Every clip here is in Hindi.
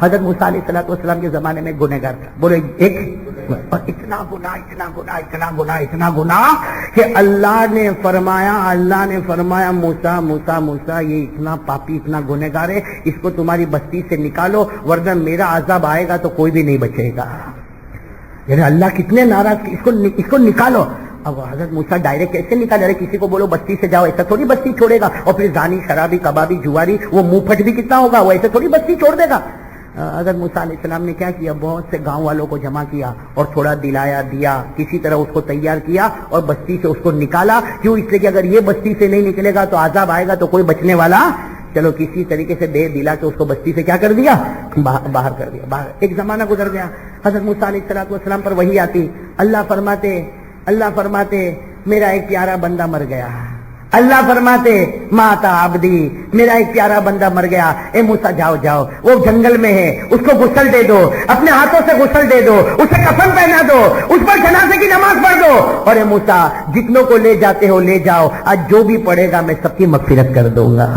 हजरत मूसा अलैहिस्सलाम के जमाने में गुनहगार था, बोले एक, और इतना गुनाह कि अल्लाह ने फरमाया मूसा मूसा मूसा ये इतना पापी इतना गुनहगार है, इसको तुम्हारी बस्ती से निकालो वरना मेरा अजाब आएगा तो कोई भी नहीं बचेगा। यानी अल्लाह कितने नाराज, इसको निकालो। अब हजरत मूसा डायरेक्ट कैसे निकाले? अरे किसी को बोलो बस्ती से जाओ, ऐसा थोड़ी बस्ती छोड़ेगा। और फिर जानी शराबी कबाबी जुआरी वो मुंह फट भी कितना होगा, वो ऐसे थोड़ी बस्ती छोड़ देगा। हजरत मूसा अलैहिस्सलाम ने क्या किया, बहुत से गांव वालों को जमा किया और थोड़ा दिलाया दिया, किसी तरह उसको तैयार किया और बस्ती से उसको निकाला। क्यों? इसलिए कि अगर ये बस्ती से नहीं निकलेगा तो आजाब आएगा तो कोई बचने वाला। चलो किसी तरीके से दे दिला के उसको बस्ती से क्या कर दिया, बाहर कर दिया। बाहर एक जमाना गुजर गया, हजरत मूसा अलैहिस्सलाम पर वही आती, अल्लाह फरमाते मेरा एक प्यारा बंदा मर गया। अल्लाह फरमाते माता आबदी, मेरा एक प्यारा बंदा मर गया। ए मूसा जाओ, वो जंगल में है, उसको गुस्ल दे दो, अपने हाथों से गुस्ल दे दो, उसे कफन पहना दो, उस पर जनाजे की नमाज पढ़ दो। और ए मूसा जितनों को ले जाते हो ले जाओ, आज जो भी पड़ेगा मैं सबकी मगफिरत कर दूंगा।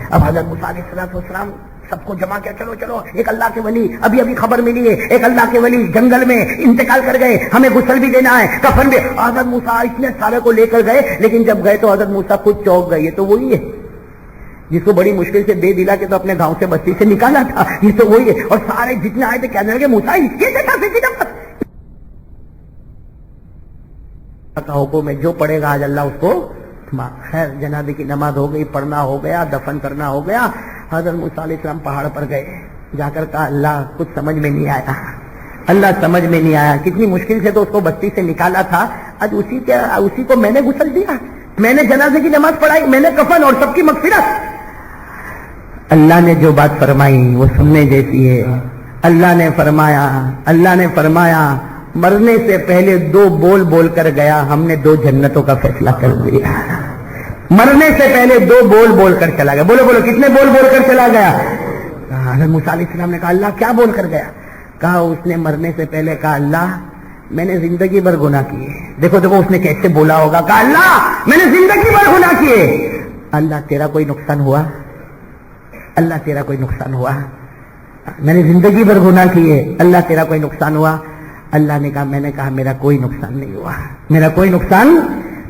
अब हजरत मूसा अलैहिस्सलाम सबको जमा किया, चलो एक अल्लाह के वली, अभी खबर मिली है, एक अल्लाह के वली जंगल में इंतकाल कर गए, हमें गुस्ल भी देना है, कफन भी। हजरत मूसा इतने सारे को लेकर गए, लेकिन जब गए तो हजरत मूसा खुद चौंक गए, ये तो वही है जिसको बड़ी मुश्किल से दे दिला के तो अपने गांव से बस्ती से निकाला था, ये तो वही है। और सारे जितने आए थे कहने लगे मूसा इसके हुक्म है, जो पड़ेगा आज अल्लाह उसको। खैर जनाजे की नमाज हो गई, पढ़ना हो गया, दफन करना हो गया। हजरत मूसा अलैहिस्सलाम पहाड़ पर गए, जाकर कहा अल्लाह कुछ समझ में नहीं आया, अल्लाह समझ में नहीं आया, कितनी मुश्किल से तो उसको बस्ती से निकाला था, आज उसी को मैंने गुस्ल दिया, मैंने जनाजे की नमाज पढ़ाई, मैंने कफन और सबकी मगफिरत। अल्लाह ने जो बात फरमाई वो सुनने जैसी है। अल्लाह ने फरमाया मरने से पहले 2 बोल बोल कर गया, हमने 2 जन्नतों का फैसला कर दिया। मरने से पहले 2 बोल बोल कर चला गया। बोलो कितने बोल बोल कर चला गया? हज़रत मूसा अलैहिस्सलाम ने कहा अल्लाह क्या बोल कर गया? कहा उसने मरने से पहले कहा अल्लाह मैंने जिंदगी भर गुनाह किए। देखो उसने कैसे बोला होगा, कहा अल्लाह मैंने जिंदगी भर गुनाह किए। अल्लाह तेरा कोई नुकसान हुआ? अल्लाह तेरा कोई नुकसान हुआ? मैंने जिंदगी भर गुनाह किए, अल्लाह तेरा कोई नुकसान हुआ? अल्लाह ने कहा मैंने कहा मेरा कोई नुकसान नहीं हुआ, मेरा कोई नुकसान।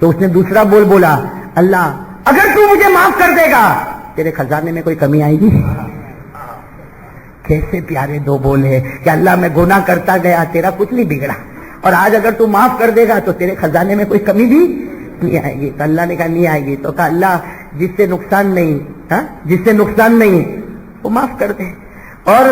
तो उसने दूसरा बोल बोला अल्लाह अगर तू मुझे माफ कर देगा तेरे खजाने में कोई कमी आएगी? कैसे प्यारे 2 बोल है कि अल्लाह मैं गुनाह करता गया, तेरा कुछ नहीं बिगड़ा, और आज अगर तू माफ कर देगा तो तेरे खजाने में कोई कमी भी नहीं आएगी। तो अल्लाह ने कहा नहीं आएगी। तो कहा अल्लाह जिससे नुकसान नहीं वो माफ कर दे, और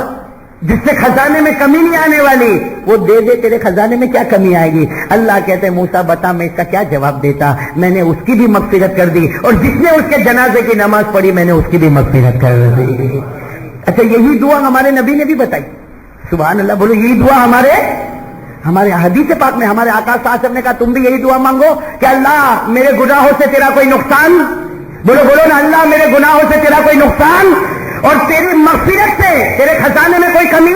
जिससे खजाने में कमी नहीं आने वाली वो दे दे, तेरे खजाने में क्या कमी आएगी? अल्लाह कहते मूसा बता मैं इसका क्या जवाब देता? मैंने उसकी भी मगफिरत कर दी, और जिसने उसके जनाजे की नमाज पढ़ी मैंने उसकी भी मगफिरत कर दी। अच्छा यही दुआ हमारे नबी ने भी बताई, सुभान अल्लाह। बोलो यही दुआ हमारे हदीस पाक में हमारे आका साहब ने कहा तुम भी यही दुआ मांगो कि अल्लाह मेरे गुनाहों से तेरा कोई नुकसान, बोलो ना अल्लाह मेरे गुनाहों से तेरा कोई नुकसान और तेरी मगफिरत से तेरे खजाने में कोई कमी।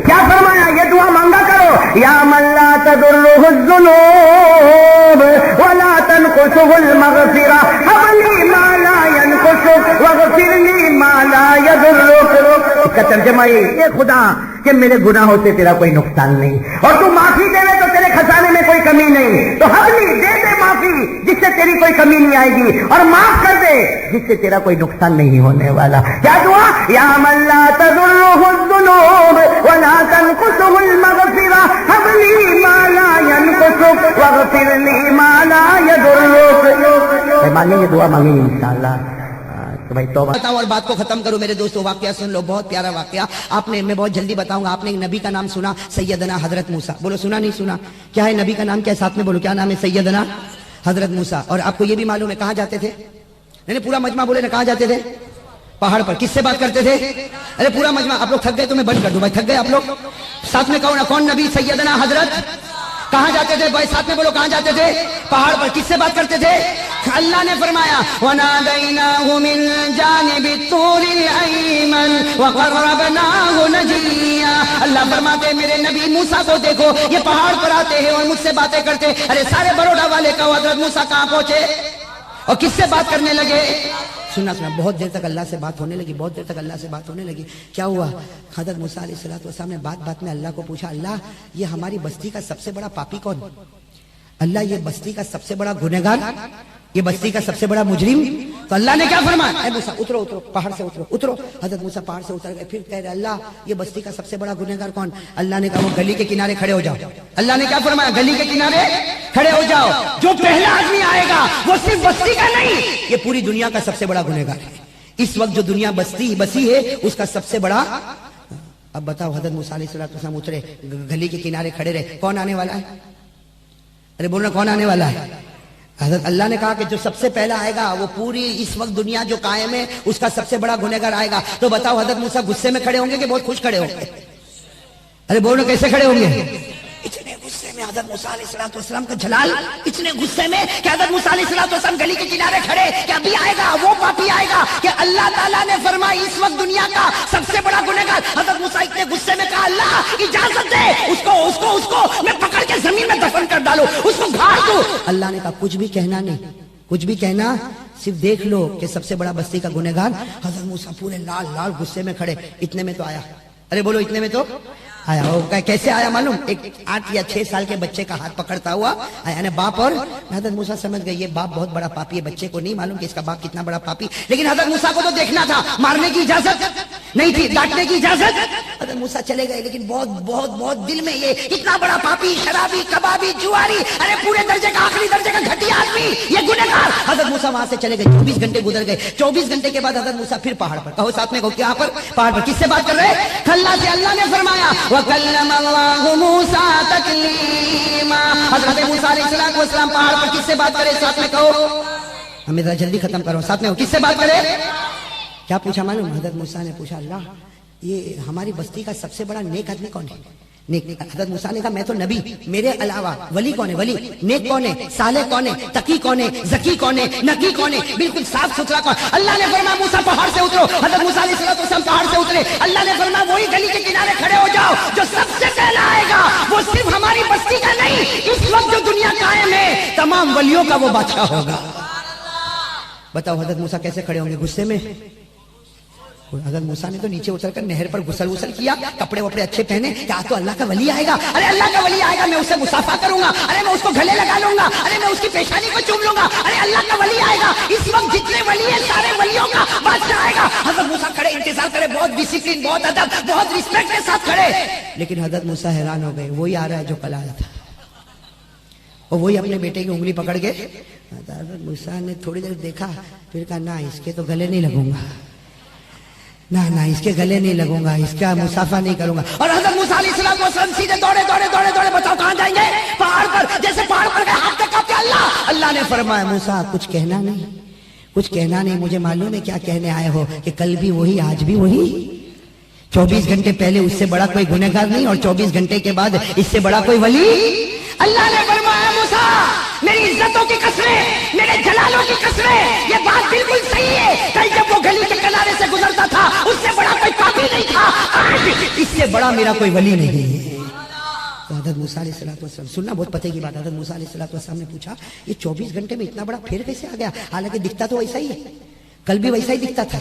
क्या फरमाया? ये दुआ मांगा करो, या मन ला तदुर्रुहु ज़ुनूब वला तनकुसुहुल मगफिरा हबली मा ला यनकुसु वगफिरली मा ला यदुर्रुक। इसका तर्जुमा ये खुदा कि मेरे गुनाहों से तेरा कोई नुकसान नहीं, और तू माफी देवे तो तेरे खजाने में कोई कमी नहीं, तो हबली दे दे माफी जिससे तेरी कोई कमी नहीं आएगी, और माफ कर दे जिससे तेरा कोई नुकसान नहीं होने वाला। क्या दुआ? या मन ला तदुर्रुहु ज़ुनूब वला तनकुसुहुल मगफिरा हबली मा ला यनकुसु वगफिरली मा ला यदुर्रुक। मांगेंगे दुआ मांगेंगे इंशाअल्लाह। तो भाई तौबा बताओ और बात को खत्म करो मेरे दोस्तों। वाकया सुन लो, बहुत प्यारा वाकया। मैं बहुत जल्दी बताऊंगा। आपने एक नबी का नाम सुना, सैयदना हजरत मूसा? बोलो सुना नहीं सुना? क्या है नबी का नाम? क्या है साथ में? बोलो क्या नाम है? सैयदना हजरत मूसा। और आपको ये भी मालूम है कहां जाते थे? नहीं पूरा मजमा बोले ना, कहां जाते थे? पहाड़ पर। किससे बात करते थे? अरे पूरा मजमा। आप लोग थक गए तो मैं बंद कर दूं भाई, थक गए आप लोग? साथ में कहो ना, कौन नबी? सैयदना हजरत। कहां जाते थे भाई? साथ में बोलो, कहां जाते थे? पहाड़ पर। किससे बात करते थे? अल्लाह ने फरमाया वनादैनाहु मिन जानिबि तूरिल अयमन वक़रबनाहु नजिया। अल्लाह फरमाते मेरे नबी मूसा को देखो, ये पहाड़ पर आते हैं और मुझसे बातें करते। अरे सारे बड़ौदा वाले कहो हजरत मूसा कहां पहुंचे और किससे बात करने लगे? सुनना सुना, बहुत देर तक अल्लाह से बात होने लगी, बहुत देर तक अल्लाह से बात होने लगी। क्या हुआ? हज़रत मूसा अलैहिस्सलाम ने बात बात में अल्लाह को पूछा, अल्लाह ये हमारी बस्ती का सबसे बड़ा पापी कौन? अल्लाह ये बस्ती का सबसे बड़ा गुनहगार, ये बस्ती का सबसे बड़ा मुजरिम? तो अल्लाह ने क्या फरमाया? ए मूसा उतरो उतरो, पहाड़ से उतरो उतरो। हज़रत मूसा पहाड़ से उतर गए। फिर कह रहे अल्लाह ये बस्ती का सबसे बड़ा गुनहगार कौन? अल्लाह ने कहा वो गली के किनारे खड़े हो जाओ। अल्लाह ने क्या फरमाया? गली के किनारे खड़े हो जाओ। जो पहला आदमी आएगा वो सिर्फ बस्ती का नहीं, ये पूरी दुनिया का सबसे बड़ा गुनहगार है। इस वक्त जो दुनिया बसी है उसका सबसे बड़ा। अब बताओ, हज़रत मूसा अलैहिस्सलाम उतरे, गली के किनारे खड़े रहे, कौन आने वाला है? अरे बोल रहा कौन आने वाला है? हज़रत अल्लाह ने कहा कि जो सबसे पहला आएगा वो पूरी इस वक्त दुनिया जो कायम है उसका सबसे बड़ा गुनहगार आएगा। तो बताओ हज़रत मूसा गुस्से में खड़े होंगे कि बहुत खुश खड़े होंगे? अरे बोलो कैसे खड़े होंगे? इतने गुस्से में हज़रत मूसा अलैहिस्सलाम का जलाल, इतने गुस्से में कि हज़रत मूसा अलैहिस्सलाम गली के किनारे खड़े कि अभी आएगा वो पापी आएगा कि अल्लाह ताला ने फरमाया इस वक्त दुनिया का सबसे बड़ा गुनहगार। हज़रत मूसा इतने गुस्से में कहा अल्लाह इजाजत दे, उसको उसको उसको मैं पकड़ के जमीन में दफन कर डालूं, उसको गाड़ दूं। अल्लाह ने कहा कुछ भी कहना नहीं, कुछ भी कहना, सिर्फ देख लो कि सबसे बड़ा बस्ती का गुनहगार। हज़रत मूसा पूरे लाल लाल गुस्से में खड़े। इतने में तो आया, अरे बोलो इतने में तो आया। वो कैसे आया मालूम? एक 8 या 6 साल के बच्चे का हाथ पकड़ता हुआ आया ना बाप। और हज़रत मूसा समझ गए ये बाप बहुत बड़ा पापी है। बच्चे को नहीं मालूम कि इसका बाप कितना बड़ा पापी, लेकिन हज़रत मूसा को तो देखना था, मारने की इजाजत नहीं थी, डांटने की इजाजत। हज़रत मूसा चले गए, लेकिन बहुत बहुत बहुत दिल में ये इतना बड़ा पापी, शराबी, कबाबी, जुआरी, अरे पूरे दर्जे का, आखिरी दर्जे का घटिया आदमी, ये गुनहगार। हज़रत मूसा वहां से चले गए। 24 घंटे गुजर गए। 24 घंटे के बाद हज़रत मूसा फिर पहाड़ पर, कहो साथ में, कहो क्या पर? पहाड़ पर। किससे बात कर रहे हैं? अल्लाह से। अल्लाह ने फरमाया वकल्लमल्लाहु मूसा तकलीमा। हज़रत मूसा अलैहिस्सलाम पहाड़ पर किससे बात करे? साथ में कहो, हमें जरा जल्दी खत्म करो, साथ में किससे बात करे? क्या पूछा मालूम? हज़रत मूसा ने पूछा अल्लाह ये हमारी बस्ती का सबसे बड़ा नेक आदमी कौन है? नेक। हज़रत मूसा ने कहा मैं तो नबी, मेरे अलावा वली कौन है? वली। नेक कौन है? साले कौन है? तकी कौन है? जकी कौन है? नकी कौन है? बिल्कुल साफ सुथरा कौन? अल्लाह ने फरमाया मूसा पहाड़ से उतरो। हज़रत मूसा अलैहिस्सलाम पहाड़ से उतरे। अल्लाह ने फरमाया वही गली के किनारे खड़े हो जाओ, जो सबसे पहला आएगा वो सिर्फ हमारी बस्ती का नहीं, इस वक्त जो दुनिया कायम है तमाम वलियों का वो बादशाह होगा। बताओ हज़रत मूसा कैसे खड़े होंगे? गुस्से में। हज़रत मूसा ने तो नीचे उतरकर नहर पर गुसल वुसल किया, कपड़े वपड़े अच्छे पहने, क्या तो अल्लाह का वली आएगा, अरे अल्लाह का वली आएगा, मैं उससे मुसाफा करूंगा, अरे मैं उसको गले लगा लूंगा, अरे मैं उसकी पेशानी को चूम लूंगा, अरे अल्लाह का वली आएगा। इस वक्त जितने वली है सारे वलियों का बादशाह आएगा। हज़रत मूसा खड़े, इंतजार करे, बहुत डिसिप्लिन, बहुत अदब, बहुत रिस्पेक्ट के साथ खड़े। लेकिन हज़रत मूसा हैरान हो गए, वही आ रहा है जो कल आया था, और वही अपने बेटे की उंगली पकड़ के। हज़रत मूसा ने थोड़ी देर देखा, फिर कहा ना इसके तो गले नहीं लगूंगा, ना ना इसके गले नहीं लगूंगा, इसका मुसाफा नहीं करूंगा। और हज़रत मूसा अलैहिस्सलाम सीधे दौड़े दौड़े दौड़े दौड़े, बताओ कहां जाएंगे? पहाड़ पर। जैसे पहाड़ पर गए, हाथ तक कांपे। अल्लाह ने फरमाया मूसा कुछ कहना नहीं, कुछ कहना नहीं, मुझे मालूम है क्या कहने आए हो, कि कल भी वही आज भी वही, 24 घंटे पहले उससे बड़ा कोई गुनहगार नहीं, और 24 घंटे के बाद इससे बड़ा कोई वली। अल्लाह ने फरमाया मूसा मेरी इज्जतों की कसमें, मेरे जलालों की कसमें, ये बात बिल्कुल सही है, कल जब वो गली के किनारे से गुजरता था उससे बड़ा कोई पापी नहीं था, आज इससे बड़ा मेरा कोई वली नहीं है। तो हज़रत मूसा अलैहिस्सलाम, सुनना बहुत पते की बात, हज़रत मूसा अलैहिस्सलाम ने पूछा ये 24 घंटे में इतना बड़ा फेर कैसे आ गया? हालांकि दिखता तो वैसा ही है, कल भी वैसा ही दिखता था,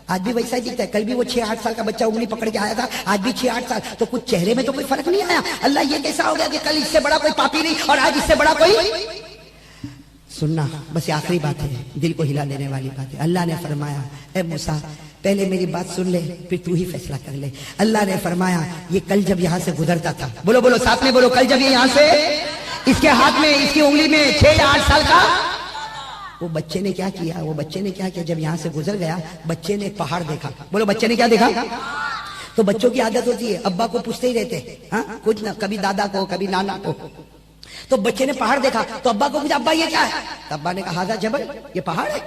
आज भी वैसा ही दिखता है। कल भी वो 6-8 साल का बच्चा उंगली पकड़ के आया था, आज भी 6-8 साल, तो कुछ चेहरे में तो कोई फर्क नहीं आया। अल्लाह ये कैसा हो गया कि कल इससे बड़ा कोई पापी नहीं और आज इससे बड़ा कोई? सुनना बस आखिरी बात है, दिल को हिला देने वाली बात है। अल्लाह ने फरमाया ए मूसा पहले मेरी बात सुन ले, फिर तू ही फैसला कर ले। अल्लाह ने फरमाया ये कल जब यहाँ से गुजरता था, बोलो बोलो साथ में बोलो, कल जब ये यहाँ से, इसके हाथ में, इसकी उंगली में 6 या 8 साल का, वो बच्चे ने क्या किया? वो बच्चे ने क्या किया? जब यहाँ से गुजर गया, बच्चे ने पहाड़ देखा। बोलो बच्चे ने क्या देखा? तो बच्चों की आदत होती है अब्बा को पूछते ही रहते, हाँ कुछ ना, कभी दादा को कभी नाना को। तो बच्चे ने पहाड़ देखा, तो अब्बा को पूछा अब्बा ये क्या है? तो अब्बा ने कहा हाजा जबल, ये पहाड़ है।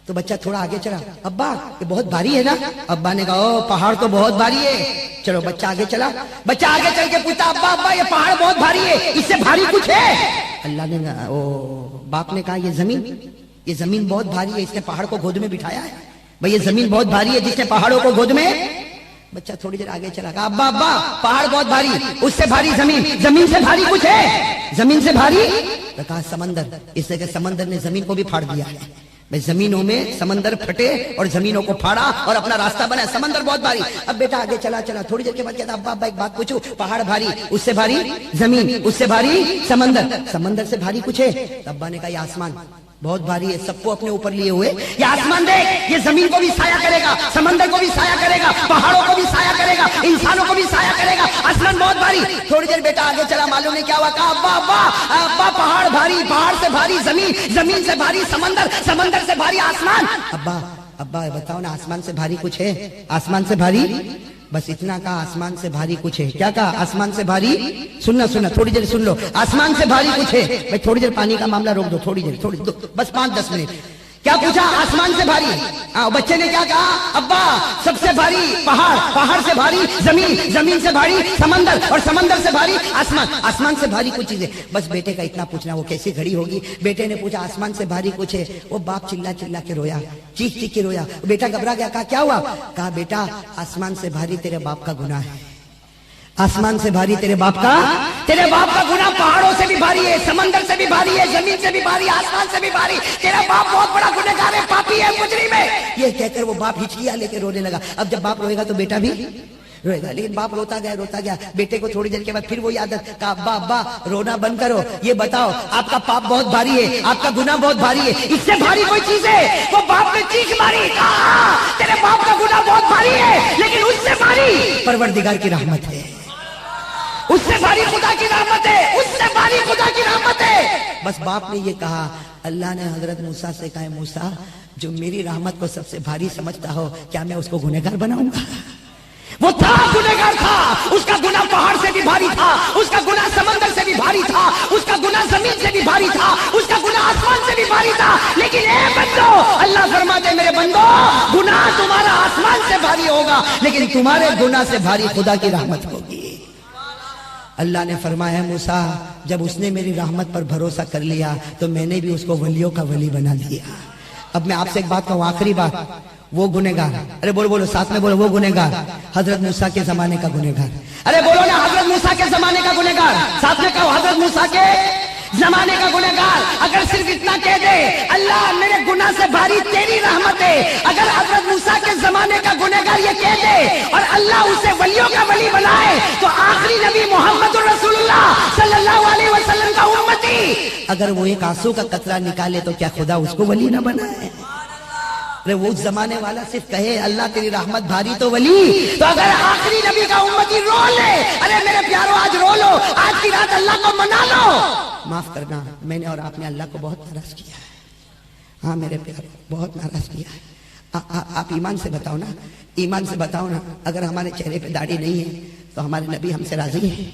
तो बच्चा थोड़ा आगे चला, अब्बा ये बहुत भारी है ना? अब्बा ने कहा ओ पहाड़ तो बहुत भारी है। चलो बच्चा आगे चला, बच्चा आगे चल के पूछता अब्बा अब्बा ये पहाड़ बहुत भारी है, इससे भारी कुछ है? अल्लाह ने ओ बाप ने कहा ये जमीन बहुत भारी है, इसने पहाड़ को गोद में बिठाया है। भाई ये जमीन बहुत भारी है जिसने पहाड़ों को गोद में। बच्चा थोड़ी देर आगे चला, कहा अब्बा अब्बा पहाड़ बहुत भारी, उससे भारी जमीन से भारी कुछ है? जमीन से भारी? तो कहा समंदर, इसलिए कि समंदर ने जमीन को भी फाड़ दिया है। भाई जमीनों में समंदर फटे और जमीनों को फाड़ा और अपना रास्ता बना। समंदर बहुत भारी। अब बेटा आगे चला चला, थोड़ी देर के बाद कहता अब्बा अब्बा एक बात पूछूं, पहाड़ भारी, उससे भारी जमीन, उससे भारी समंदर, समंदर से भारी कुछ है? अब्बा ने कहा ये आसमान बहुत भारी है, सबको अपने ऊपर लिए हुए। ये आसमान देख, ये जमीन को भी साया करेगा, समंदर को भी साया करेगा, पहाड़ों को भी साया करेगा, इंसानों को भी साया करेगा। आसमान बहुत भारी। थोड़ी देर बेटा आगे चला, मालूम नहीं क्या हुआ, कहा अब्बा अब्बा अब्बा पहाड़ भारी, पहाड़ से भारी जमीन, जमीन से भारी समंदर, समंदर से भारी आसमान। अब्बा अब्बा बताओ ना, आसमान से भारी कुछ है? आसमान से भारी बस इतना कहा, आसमान से भारी कुछ है। क्या कहा? आसमान से भारी। सुनना सुनना, थोड़ी देर सुन लो, आसमान से भारी कुछ है। भाई थोड़ी देर पानी का मामला रोक दो, थोड़ी देर, थोड़ी बस 5-10 मिनट। क्या पूछा? आसमान से भारी। बच्चे ने क्या कहा? अब्बा सबसे भारी पहाड़, पहाड़ से भारी जमीन, जमीन से भारी समंदर, और समंदर से भारी आसमान, आसमान से भारी कुछ चीजें। बस बेटे का इतना पूछना, वो कैसी खड़ी होगी? बेटे ने पूछा आसमान से भारी कुछ है। वो बाप चिल्ला चिल्ला के रोया, चीख चीख के रोया। बेटा घबरा गया, कहा क्या हुआ? कहा बेटा आसमान से भारी तेरे बाप का गुनाह है। आसमान से भारी तेरे बाप का गुनाह पहाड़ों से भी भारी है, समंदर से भी भारी है, जमीन से भी भारी, आसमान से भी भारी। तेरा बाप बहुत बड़ा गुनहगार है, पापी है, मुजरिम है। ये कहकर वो बाप हिचकिया लेके रोने लगा। अब जब बाप रोएगा तो बेटा भी रोएगा, लेकिन बाप रोता गया। बेटे को थोड़ी देर के बाद फिर वो आदत, कहा अब्बा अब्बा रोना बंद करो, ये बताओ आपका पाप बहुत भारी है, आपका गुनाह बहुत भारी है, इससे भारी कोई चीज है? वो बाप ने चीख मारी, कहा तेरे बाप का गुनाह बहुत भारी है, लेकिन उससे भारी परवरदिगार की रहमत है, उससे भारी खुदा की रहमत है, उससे भारी खुदा की रहमत है। बस बाप ने ये कहा। अल्लाह ने हजरत मूसा से कहा, मूसा जो मेरी रहमत को सबसे भारी समझता हो, क्या मैं उसको गुनहगार बनाऊंगा? वो था गुनहगार था, उसका गुनाह पहाड़ से भी भारी था, उसका गुनाह समंदर से भी भारी था, उसका गुनाह जमीन से भी भारी था, उसका गुनाह आसमान से भी भारी था। लेकिन ए बंदो, अल्लाह फरमाते मेरे बंदो, गुनाह तुम्हारा आसमान से भारी होगा, लेकिन तुम्हारे गुनाह से भारी खुदा की रहमत होगी। अल्लाह ने फरमाया मूसा जब उसने मेरी रहमत पर भरोसा कर लिया तो मैंने भी उसको वलियों का वली बना दिया। अब मैं आपसे एक बात कहूं, आखिरी बात, वो गुनहगार, अरे बोलो बोलो साथ में बोलो, वो गुनहगार हजरत मूसा के जमाने का गुनहगार, अरे बोलो ना हजरत मूसा के जमाने का गुनहगार, साथ में कहो हजरत मूसा के जमाने का गुनहगार। अगर सिर्फ इतना कह दे अल्लाह मेरे गुनाह से भारी तेरी रहमत है, अगर हजरत मूसा के जमाने का गुनहगार ये कह दे और अल्लाह उसे वलियों का वली बनाए, तो आखिरी नबी मोहम्मद रसूलुल्लाह सल्लल्लाहु अलैहि वसल्लम का उम्मती अगर वो एक आंसू का कतरा निकाले तो क्या खुदा उसको वली ना बनाए? अरे वो उस जमाने वाला सिर्फ कहे अल्लाह तेरी रहमत भारी तो वली, तो अगर आखिरी नबी का उम्मती रो ले, अरे मेरे प्यारो आज रो लो, आज की रात अल्लाह को मना लो। माफ करना, मैंने और आपने अल्लाह को बहुत नाराज किया है। हाँ मेरे प्यारो, बहुत नाराज किया है। आप ईमान से बताओ ना, ईमान से बताओ ना, अगर हमारे चेहरे पे दाढ़ी नहीं है तो हमारे नबी हमसे राजी है?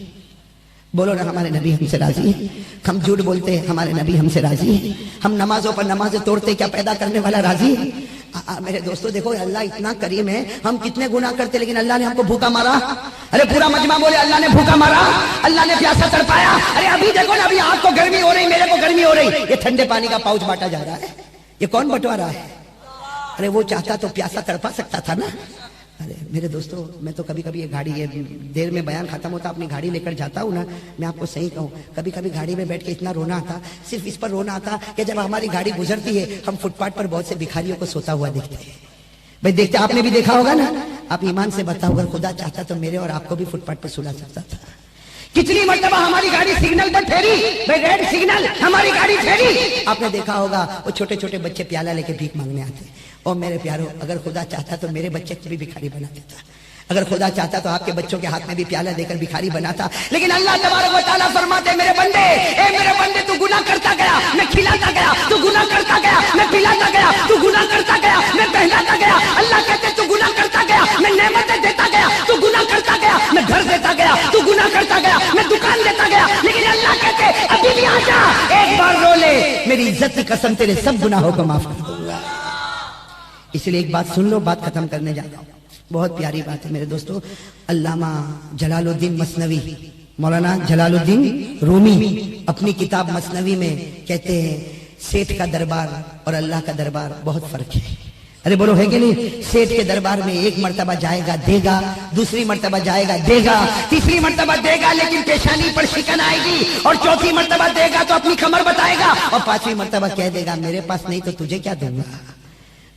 बोलो ना, हमारे नबी हमसे राजी है? हम झूठ बोलते हैं, हमारे नबी हमसे राजी है? हम नमाजों पर नमाजें तोड़ते, क्या पैदा करने वाला राजी है? मेरे दोस्तों देखो, अल्लाह इतना करीम है, हम कितने गुनाह करते लेकिन अल्लाह ने हमको भूखा मारा। अरे पूरा मजमा बोले अल्लाह ने भूखा मारा, अल्लाह ने प्यासा तड़पाया। अरे अभी देखो ना, अभी आपको गर्मी हो रही, मेरे को गर्मी हो रही, ये ठंडे पानी का पाउच बांटा जा रहा है, ये कौन बंटवा रहा है? अरे वो चाहता तो प्यासा तड़पा सकता था ना। अरे मेरे दोस्तों, मैं तो कभी कभी ये गाड़ी, ये देर में बयान खत्म होता अपनी गाड़ी लेकर जाता हूँ ना, मैं आपको सही कहूँ, कभी कभी गाड़ी में बैठ के इतना रोना आता, सिर्फ इस पर रोना आता कि जब हमारी गाड़ी गुजरती है हम फुटपाथ पर बहुत से भिखारियों को सोता हुआ देखते हैं। भाई देखते, आपने भी देखा होगा ना। आप ईमान से बताओ, अगर खुदा चाहता तो मेरे और आपको भी फुटपाथ पर सुला सकता था। कितनी मर्तबा हमारी गाड़ी सिग्नल पर ठहरी, भाई रेड सिग्नल, हमारी गाड़ी ठहरी। आपने देखा होगा वो छोटे छोटे बच्चे प्याला लेके भीख मांगने आते। और मेरे प्यारो, अगर खुदा चाहता तो मेरे बच्चे को भी भिखारी बना देता, अगर खुदा चाहता तो आपके बच्चों के हाथ में भी प्याला देकर भिखारी बनाता। लेकिन अल्लाह तबारक व तआला फरमाते मेरे बंदे, ए मेरे बंदे, तू गुनाह करता गया, मैं खिलाता गया, तू गुनाह करता गया, मैं पिलाता गया, तू गुनाह करता गया, मैं पहनाता गया। अल्लाह कहते तू गुनाह करता गया, मैं नेमतें देता गया, तू गुनाह करता गया, मैं घर देता गया, तू गुनाह करता गया, मैं दुकान देता गया। लेकिन अल्लाह कहते अभी भी आ जा, एक बार रो ले, मेरी इज्जत की कसम तेरे सब गुनाहों को माफ कर दूंगा। इसलिए एक बात सुन लो, बात खत्म करने जा रहा हूं, बहुत प्यारी बात है मेरे दोस्तों। अल्लामा जलालुद्दीन मसनवी, मौलाना जलालुद्दीन रूमी अपनी किताब मसनवी में कहते हैं सेठ का दरबार और अल्लाह का दरबार बहुत फर्क है। अरे बोलो है कि नहीं? सेठ के दरबार में एक मर्तबा जाएगा देगा, दूसरी मर्तबा जाएगा देगा, तीसरी मर्तबा देगा लेकिन पेशानी पर शिकन आएगी, और चौथी मर्तबा देगा तो अपनी कमर बताएगा, और पांचवी मर्तबा कह देगा मेरे पास नहीं तो तुझे क्या दूंगा।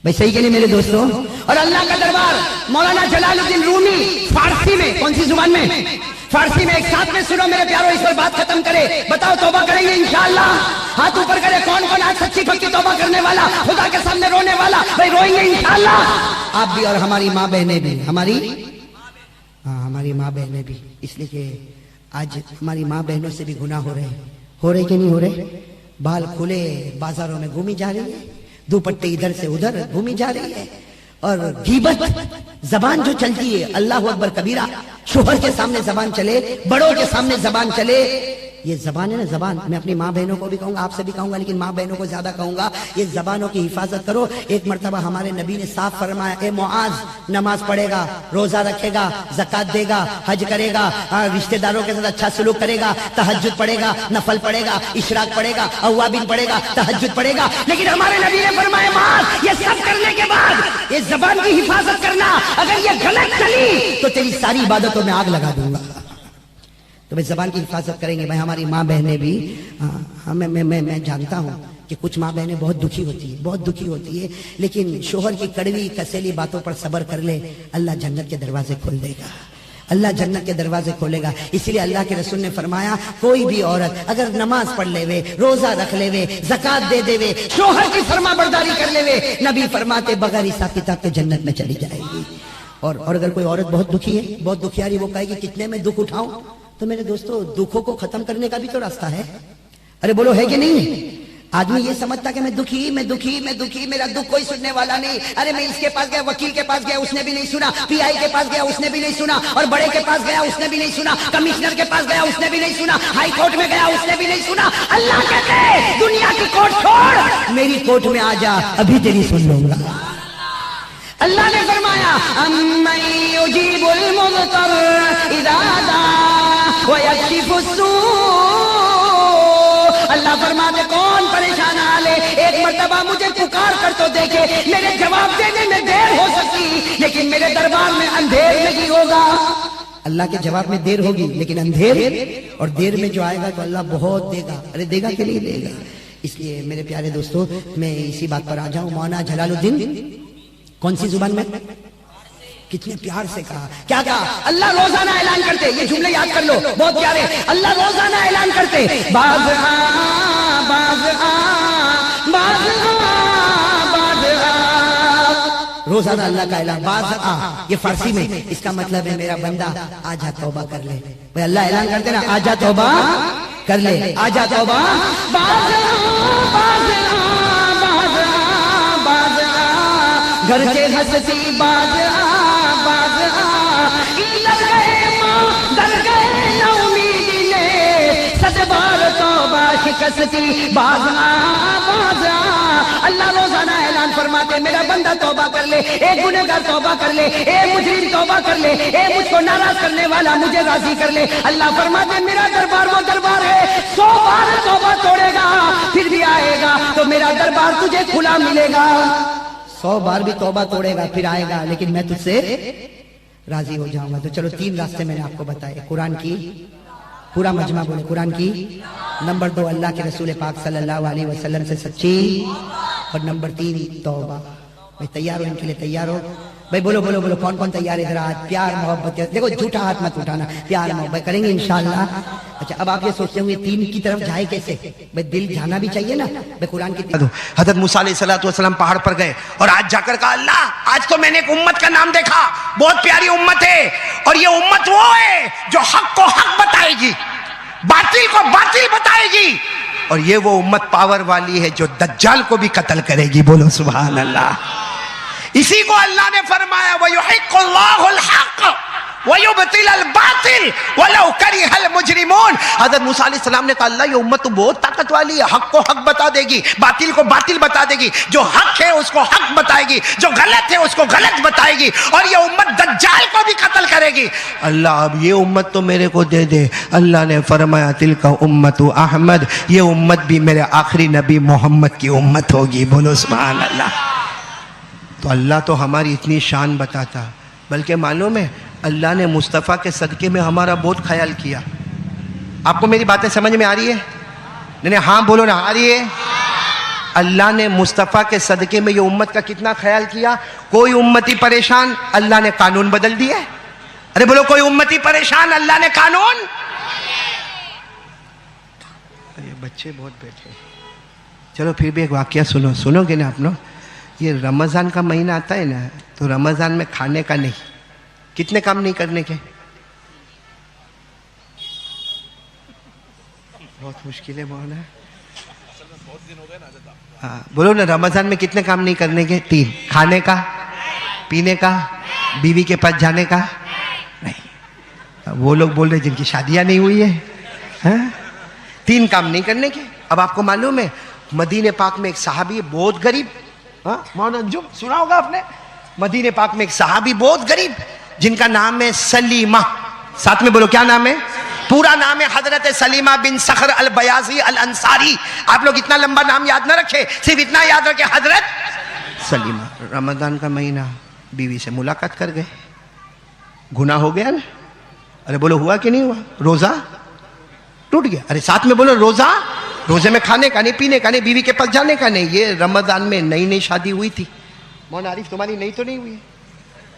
भाई सही के लिए मेरे दोस्तों। और अल्लाह का दरबार मौलाना जलालुद्दीन रूमी फारसी में, कौन सी जुबान में? फारसी में। एक साथ में सुनो मेरे प्यारो, इस पर बात खत्म करे। बताओ तौबा करेंगे इंशाअल्लाह? हाथ ऊपर करे। कौन कौन आज सच्ची पक्की तौबा करने वाला, खुदा के सामने रोने वाला? भाई रोएंगे इंशाअल्लाह आप भी और हमारी माँ बहनें भी, हमारी हमारी माँ बहनें भी, इसलिए कि आज हमारी माँ बहनों से भी गुनाह हो रहे कि नहीं हो रहे? बाल खुले बाजारों में घूमी जा रही है, दुपट्टे इधर से उधर घूमी जा रही है, और गीबत जबान जो चलती है, अल्लाह अकबर कबीरा, शोहर के सामने जबान चले, बड़ों के सामने जबान चले, ये जबान है ना जबान। मैं अपनी माँ बहनों को भी कहूंगा, आपसे भी कहूंगा, लेकिन माँ बहनों को ज्यादा कहूंगा, ये जबानों की हिफाजत करो। एक मर्तबा हमारे नबी ने साफ फरमाया, ए मुआज, नमाज पढ़ेगा, रोजा रखेगा, ज़कात देगा, हज करेगा, रिश्तेदारों के साथ अच्छा सलूक करेगा, तहज्जुद पढ़ेगा, नफल पढ़ेगा, इशराक पढ़ेगा, अव्वाबीन पढ़ेगा, तहज्जुद पढ़ेगा, लेकिन हमारे नबी ने फरमाया माँ, ये सब करने के बाद ये जबान की हिफाजत करना, अगर ये गलत चली तो तेरी सारी इबादतों में आग लगा दूंगा। तो भाई जबान की हिफाजत करेंगे। भाई हमारी माँ बहनें भी, मैं जानता हूँ कि कुछ माँ बहनें बहुत दुखी होती है, बहुत दुखी होती है, लेकिन शोहर की कड़वी कसेली बातों पर सब्र कर ले, अल्लाह जन्नत के दरवाजे खोल देगा, अल्लाह जन्नत के दरवाजे खोलेगा। इसीलिए अल्लाह के रसूल ने फरमाया, कोई भी औरत अगर नमाज पढ़ लेवे, रोजा रख लेवे, ज़कात दे देवे, शोहर की फरमाबरदारी कर लेवे, नबी फरमाते बगैर हिसाब किताब के जन्नत में चली जाएगी। और अगर कोई औरत बहुत दुखी है, बहुत दुखियारी, वो कहेगी कितने में दुख उठाऊं, तो मेरे दोस्तों दुखों को खत्म करने का भी तो रास्ता है। अरे बोलो है कि नहीं? आदमी ये समझता कि मैं दुखी, मेरा दुख कोई सुनने वाला नहीं। अरे मैं इसके पास गया, वकील के पास गया, उसने भी नहीं सुना, पीआई के पास गया, उसने भी नहीं सुना, और बड़े के पास गया, उसने भी नहीं सुना, कमिश्नर के पास गया, उसने भी नहीं सुना, हाई कोर्ट में गया, उसने भी नहीं सुना। अल्लाह कहते हैं दुनिया की कोर्ट छोड़, मेरी कोर्ट में आ जा, अभी तेरी सुन लूंगा। अल्लाह ने फरमाया, अल्लाह फरमाते कौन परेशान आले, एक मर्तबा मुझे पुकार कर तो देखे, मेरे जवाब देने में देर हो सकती, लेकिन मेरे दरबार में अंधेर नहीं होगा। अल्लाह के जवाब में देर होगी, लेकिन अंधेर और देर में जो आएगा तो अल्लाह बहुत देगा। अरे देगा कि नहीं देगा? इसलिए मेरे प्यारे दोस्तों, मैं इसी बात पर आ जाऊं। मौलाना जलालुद्दीन कौन सी जुबान में? कितने प्यार से कहा, क्या कहा? अल्लाह रोजाना ऐलान करते, ये जुमले याद कर लो, बहुत प्यारे। अल्लाह रोजाना ऐलान करते, बाज आ, बाज आ, बाज आ, बाज आ। रोजाना अल्लाह का ऐलान, बाज आ, ये फारसी में, इसका मतलब है मेरा बंदा आजा तौबा कर ले। भाई अल्लाह ऐलान करते ना, आजा तौबा कर ले, आजा तौबा, बाज आ, बाज आ, बाज आ, बाज आ, घर के हंसती बाज आ, बाज आ, लग गए माँ, डर गए ना उम्मीदी ने, सदबार तौबा शिकस्ती, बाज आ, बाज आ। अल्लाह रोजाना ऐलान फरमाते, मेरा बंदा तौबा कर ले, एक गुनहगार तौबा कर ले, एक मुजरिम तौबा कर ले, एक मुझको नाराज करने वाला मुझे राजी कर ले। अल्लाह फरमाते मेरा दरबार वो दरबार है, 100 बार तौबा तोड़ेगा फिर भी आएगा तो मेरा दरबार तुझे खुला मिलेगा। 100 बार भी तौबा तोड़ेगा फिर आएगा, लेकिन मैं तुझसे राजी हो जाऊंगा। तो चलो 3 रास्ते मैंने आपको बताए। कुरान की, पूरा मजमा बोले, कुरान की। नंबर 2 अल्लाह के रसूल पाक सल्लल्लाहु अलैहि वसल्लम से सच्ची, और नंबर 3 तौबा। भाई तैयार हो इनके लिए? तैयार हो भाई? बोलो बोलो बोलो, कौन कौन तैयार है? इधर आज प्यार मोहब्बत, देखो झूठा हाथ मत उठाना, प्यार मोहब्बत करेंगे इंशाअल्लाह। अच्छा, अब आप ये सोचते होंगे 3 की तरफ जाए कैसे? भाई दिल जाना भी चाहिए ना। भाई कुरान की हजरत मूसा अलैहिस्सलाम पहाड़ पर गए और आज जाकर कहा, अल्लाह आज तो मैंने एक उम्मत का नाम देखा, बहुत प्यारी उम्मत है, और ये उम्मत वो है जो हक को हक बताएगी, बातिल को बातिल बताएगी, और ये वो उम्मत पावर वाली है जो दज्जाल को भी कत्ल करेगी। बोलो सुभान अल्लाह। इसी को अल्लाह ने फरमाया, वयुहिक्कुल्लाहुल हक़ वयुबतिलुल बातिल वलौ करिहल मुजरिमून। हज़रत मूसा अलैहिस्सलाम ने कहा, अल्लाह ये उम्मत तो बहुत ताकत वाली है, हक को हक बता देगी, बातिल को बातिल बता देगी, जो हक है उसको हक बताएगी, जो गलत है उसको गलत बताएगी, और ये उम्मत दज्जाल को भी कत्ल करेगी। अल्लाह अब ये उम्मत तो मेरे को दे दे। अल्लाह ने फरमाया, तिलका उम्मतु अहमद, ये उम्मत भी मेरे आखिरी नबी मोहम्मद की उम्मत होगी। बोलो सुभान अल्लाह। तो अल्लाह तो हमारी इतनी शान बताता, बल्कि मालूम है अल्लाह ने मुस्तफ़ा के सदक़े में हमारा बहुत ख्याल किया। आपको मेरी बातें समझ में आ रही है? नहीं, हाँ बोलो ना, आ रही है? अल्लाह ने मुस्तफ़ा के सदक़े में ये उम्मत का कितना ख्याल किया। कोई उम्मती परेशान, अल्लाह ने कानून बदल दिया। अरे बोलो, कोई उम्मती परेशान, अल्लाह ने कानून। ये बच्चे बहुत बैठे, चलो फिर भी एक वाकया सुनोगे ना आप लोग। ये रमज़ान का महीना आता है ना, तो रमज़ान में खाने का नहीं, कितने काम नहीं करने के, बहुत मुश्किल है बोलना। हाँ बोलो ना, रमज़ान में कितने काम नहीं करने के? 3, खाने का, पीने का, बीवी के पास जाने का नहीं। वो लोग बोल रहे जिनकी शादियां नहीं हुई है, हाँ? 3 काम नहीं करने के। अब आपको मालूम है मदीने पाक में एक सहाबी बहुत गरीब, हाँ मौलाना अंजुम सुना होगा आपने, मदीने पाक में एक सहाबी बहुत गरीब जिनका नाम है सलीमा। साथ में बोलो, क्या नाम है? पूरा नाम है हजरत सलीमा बिन सखर अल बयाजी अल अंसारी। आप लोग इतना लंबा नाम याद ना रखे, सिर्फ इतना याद रखे, हजरत सलीमा। रमजान का महीना, बीवी से मुलाकात कर गए, गुनाह हो गया ना? अरे बोलो, हुआ कि नहीं हुआ? रोजा टूट गया। अरे साथ में बोलो, रोजा, रोजे में खाने का नहीं, पीने का नहीं, बीवी के पास जाने का नहीं। ये रमजान में नई नई शादी हुई थी। मौलाना आरिफ, तुम्हारी नई तो नहीं हुई है,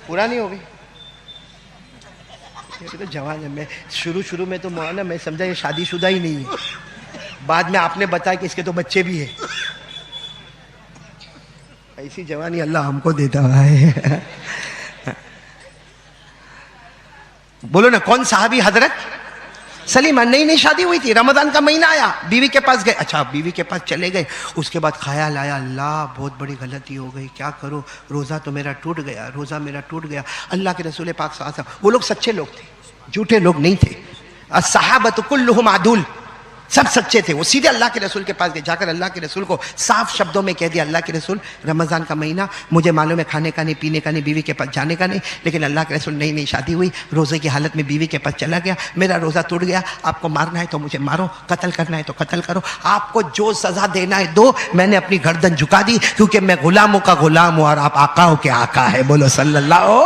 पुरानी हो गई। ये तो जवान है। मैं शुरू में तो मौलाना मैं समझा ये शादीशुदा ही नहीं है, बाद में आपने बताया कि इसके तो बच्चे भी है। ऐसी जवानी अल्लाह हमको देता है। बोलो ना, कौन साहबी? हजरत सलीमा। नई नई शादी हुई थी, रमजान का महीना आया, बीवी के पास गए। अच्छा, बीवी के पास चले गए, उसके बाद ख्याल आया, अल्लाह बहुत बड़ी गलती हो गई, क्या करो, रोज़ा तो मेरा टूट गया, रोज़ा मेरा टूट गया। अल्लाह के रसूल पाक सल्लल्लाहु अलैहि वसल्लम, वो लोग सच्चे लोग थे, झूठे लोग नहीं थे। अस्सहाबतु कुल्लुहुम अदूल, सब सच्चे थे। वो सीधे अल्लाह के रसूल के पास गए, जाकर अल्लाह के रसूल को साफ शब्दों में कह दिया, अल्लाह के रसूल, रमज़ान का महीना, मुझे मालूम है खाने का नहीं, पीने का नहीं, बीवी के पास जाने का नहीं, लेकिन अल्लाह के रसूल नई नई शादी हुई, रोज़े की हालत में बीवी के पास चला गया, मेरा रोज़ा टूट गया। आपको मारना है तो मुझे मारो, कत्ल करना है तो कत्ल करो, आपको जो सज़ा देना है दो। मैंने अपनी गर्दन झुका दी, क्योंकि मैं गुलामों का गुलाम हूँ और आप आकाओं के आका है। बोलो सल्लल्लाहु।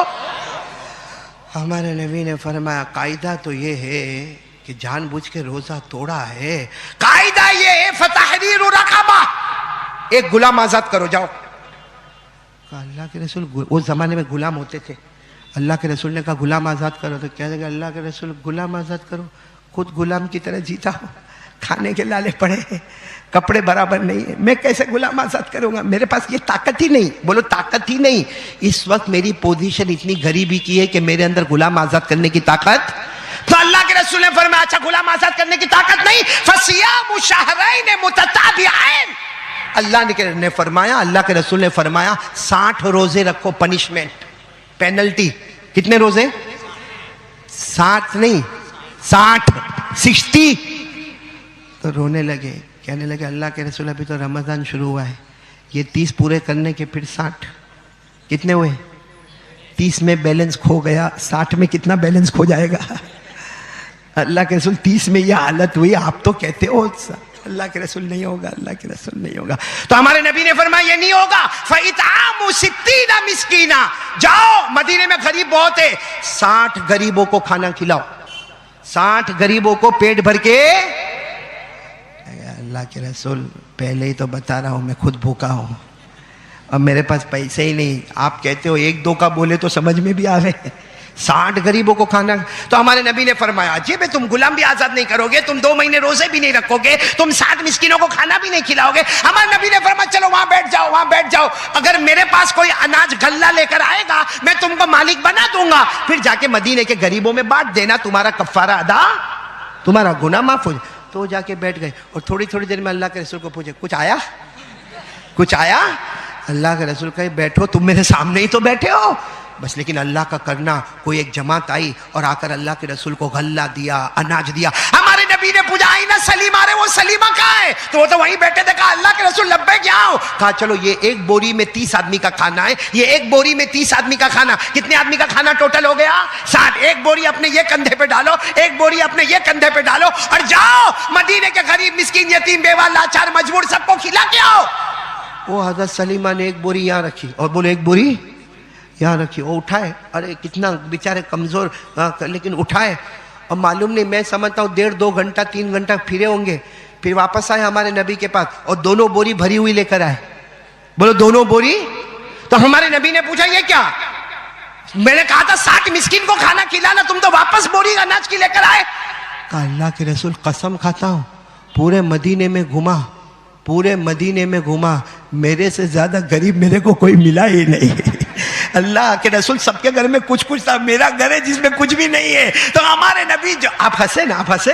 हमारे नबी ने फरमाया, कायदा तो ये है कि जानबूझ के रोजा तोड़ा है, कायदा ये है फतहरीरु रक़बा, एक गुलाम आजाद करो, जाओ। अल्लाह के रसूल, उस जमाने में गुलाम होते थे, अल्लाह के रसूल ने कहा गुलाम आजाद करो, तो क्या लगा, अल्लाह के रसूल गुलाम आजाद करो, खुद गुलाम की तरह जीता हो, खाने के लाले पड़े हैं, कपड़े बराबर नहीं है, मैं कैसे गुलाम आजाद करूंगा? मेरे पास ये ताकत ही नहीं। बोलो, ताकत ही नहीं। इस वक्त मेरी पोजीशन इतनी गरीबी की है कि मेरे अंदर गुलाम आजाद करने की ताकत। तो अल्लाह के रसूल ने फरमाया, अच्छा गुलाम आजाद करने की ताकत नहीं, फसियामु शहरैन मुतताबिऐन। अल्लाह ने फरमाया, अल्लाह के रसूल ने फरमाया 60 रोजे रखो, पनिशमेंट, पेनल्टी। कितने रोजे? 60 नहीं, 60 तो रोने लगे, कहने लगे, अल्लाह के रसूल अभी तो रमजान शुरू हुआ है, ये 30 पूरे करने के फिर 60, कितने हुए? 30 में बैलेंस खो गया, 60 में कितना बैलेंस खो जाएगा? अल्लाह के रसूल 30 में यह हालत हुई, आप तो कहते हो अल्लाह के रसूल नहीं होगा, अल्लाह के रसूल नहीं होगा। तो हमारे नबी ने फरमाया ये नहीं होगा। फ़इतामु 60 मिस्कीना, जाओ मदीने में गरीब बहुत है, 60 गरीबों को खाना खिलाओ, 60 गरीबों को पेट भर के। अल्लाह के रसूल, पहले ही तो बता रहा हूं मैं खुद भूखा हूं, अब मेरे पास पैसे ही नहीं। आप कहते हो 1-2 का बोले तो समझ में भी आवे, 60 गरीबों को खाना। तो हमारे नबी ने फरमाया, जी भाई तुम गुलाम भी आजाद नहीं करोगे, तुम 2 महीने रोजे भी नहीं रखोगे, तुम 60 मिस्किनों को खाना भी नहीं खिलाओगे। हमारे नबी ने फरमाया, चलो वहां बैठ जाओ, वहां बैठ जाओ, अगर मेरे पास कोई अनाज गल्ला लेकर आएगा मैं तुमको मालिक बना दूंगा, फिर जाके मदीने के गरीबों में बांट देना, तुम्हारा कफ्फारा अदा, तुम्हारा गुनाह माफ हो जाए। तो जाके बैठ गए और थोड़ी थोड़ी देर में अल्लाह के रसूल को पूछे, कुछ आया? कुछ आया? अल्लाह के रसूल कहे, बैठो, तुम मेरे सामने ही तो बैठे हो बस। लेकिन अल्लाह का करना, कोई एक जमात आई और आकर अल्लाह के रसूल को गल्ला दिया, अनाज दिया। हमारे नबी ने पूछा, आई ना सलीमा, रे वो सलीमा कहाँ है? तो वो तो वहीं बैठे थे। कहा, अल्लाह के रसूल लब्बैक, क्या हो? कहा, चलो ये एक बोरी में 30 आदमी का खाना है, ये एक बोरी में 30 आदमी का खाना। कितने आदमी का खाना टोटल हो गया? 60। एक बोरी अपने ये कंधे पे डालो, एक बोरी अपने ये कंधे पे डालो और जाओ मदीने के गरीब, मिस्कीन, यतीम, बेवा, लाचार, मजबूर सबको खिला के आओ। वो हजरत सलीमा ने एक बोरी यहाँ रखी और बोले एक बोरी यहाँ रखी। वो उठाए, अरे कितना बेचारे कमजोर, लेकिन उठाए और मालूम नहीं, मैं समझता हूँ 1.5-2 घंटा 3 घंटा फिरे होंगे, फिर वापस आए हमारे नबी के पास और दोनों बोरी भरी हुई लेकर आए। बोलो दोनों बोरी। तो हमारे नबी ने पूछा ये क्या? मैंने कहा था 60 मिस्किन को खाना खिलाना, तुम तो वापस बोरी अनाज की लेकर आए। कहा अल्लाह के रसूल कसम खाता हूं, पूरे मदीने में घुमा, पूरे मदीने में घुमा, मेरे से ज्यादा गरीब मेरे को कोई मिला ही नहीं। अल्लाह के रसूल सबके घर में कुछ कुछ था, मेरा घर है जिसमें कुछ भी नहीं है। तो हमारे नबी जो, आप हंसे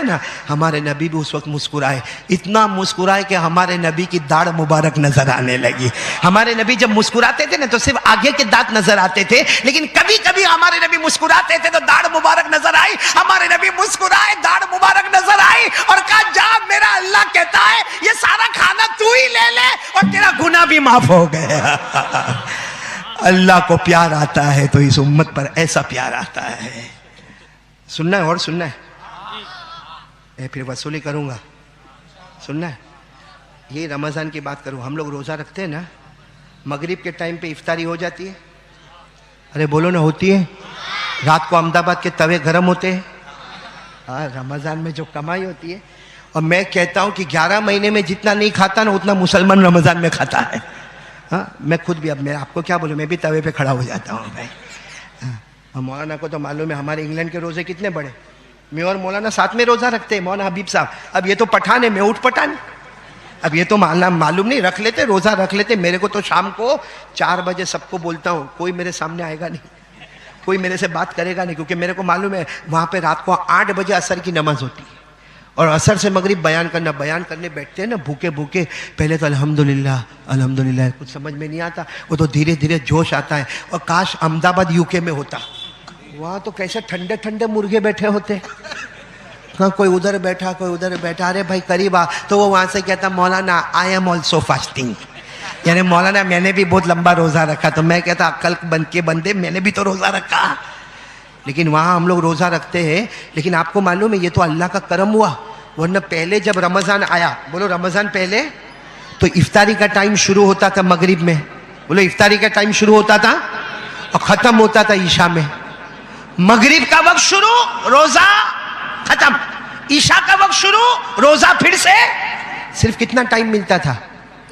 ना, हमारे नबी भी उस वक्त मुस्कुराए, इतना मुस्कुराए कि हमारे नबी की दाढ़ मुबारक नजर आने लगी। हमारे नबी जब मुस्कुराते थे ना तो सिर्फ आगे के दांत नजर आते थे, लेकिन कभी कभी हमारे नबी मुस्कुराते थे तो दाढ़ मुबारक नजर आई। हमारे नबी मुस्कुराए, दाढ़ मुबारक नजर आई और कहा जा, मेरा अल्लाह कहता है ये सारा खाना तू ही ले ले और तेरा गुनाह भी माफ हो गया। अल्लाह को प्यार आता है तो इस उम्मत पर ऐसा प्यार आता है। सुनना है और सुनना है, फिर वसूली करूंगा। सुनना है, ये रमजान की बात करूं। हम लोग रोजा रखते हैं ना, मगरिब के टाइम पे इफ्तारी हो जाती है। अरे बोलो ना, होती है। रात को अहमदाबाद के तवे गर्म होते हैं। हाँ, रमजान में जो कमाई होती है। और मैं कहता हूं कि 11 महीने में जितना नहीं खाता ना उतना मुसलमान रमजान में खाता है। हाँ, मैं खुद भी, अब मैं आपको क्या बोलूं, मैं भी तवे पे खड़ा हो जाता हूँ भाई। हाँ, और मौलाना को तो मालूम है हमारे इंग्लैंड के रोजे कितने बड़े। मैं और मौलाना साथ में रोजा रखते हैं, मौलाना हबीब साहब। अब ये तो पठान है, मैं उठ पठान। अब ये तो मालूम नहीं, रख लेते, रोजा रख लेते। मेरे को तो शाम को 4 बजे सबको बोलता हूँ, कोई मेरे सामने आएगा नहीं, कोई मेरे से बात करेगा नहीं, क्योंकि मेरे को मालूम है वहां पे रात को 8 बजे असर की नमाज होती है और असर से मगरिब बयान करने बैठते हैं ना, भूखे भूखे। पहले तो अल्हम्दुलिल्लाह अल्हम्दुलिल्लाह कुछ समझ में नहीं आता, वो तो धीरे धीरे जोश आता है। और काश अहमदाबाद यूके में होता, वहाँ तो कैसे ठंडे ठंडे मुर्गे बैठे होते। हाँ, कोई उधर बैठा, कोई उधर बैठा। अरे भाई करीब आ, तो वो वहाँ से कहता मौलाना आई एम ऑल्सो फास्टिंग, यानी मौलाना मैंने भी बहुत लंबा रोजा रखा। तो मैं कहता अक्ल बन के बंदे, मैंने भी तो रोजा रखा। लेकिन वहाँ हम लोग रोजा रखते हैं। लेकिन आपको मालूम है ये तो अल्लाह का करम हुआ, वरना पहले जब रमजान आया, बोलो रमजान पहले, तो इफ्तारी का टाइम शुरू होता था मगरिब में। बोलो इफ्तारी का टाइम शुरू होता था और खत्म होता था ईशा में। मगरिब का वक्त शुरू, रोजा खत्म। ईशा का वक्त शुरू, रोजा फिर से। सिर्फ कितना टाइम मिलता था?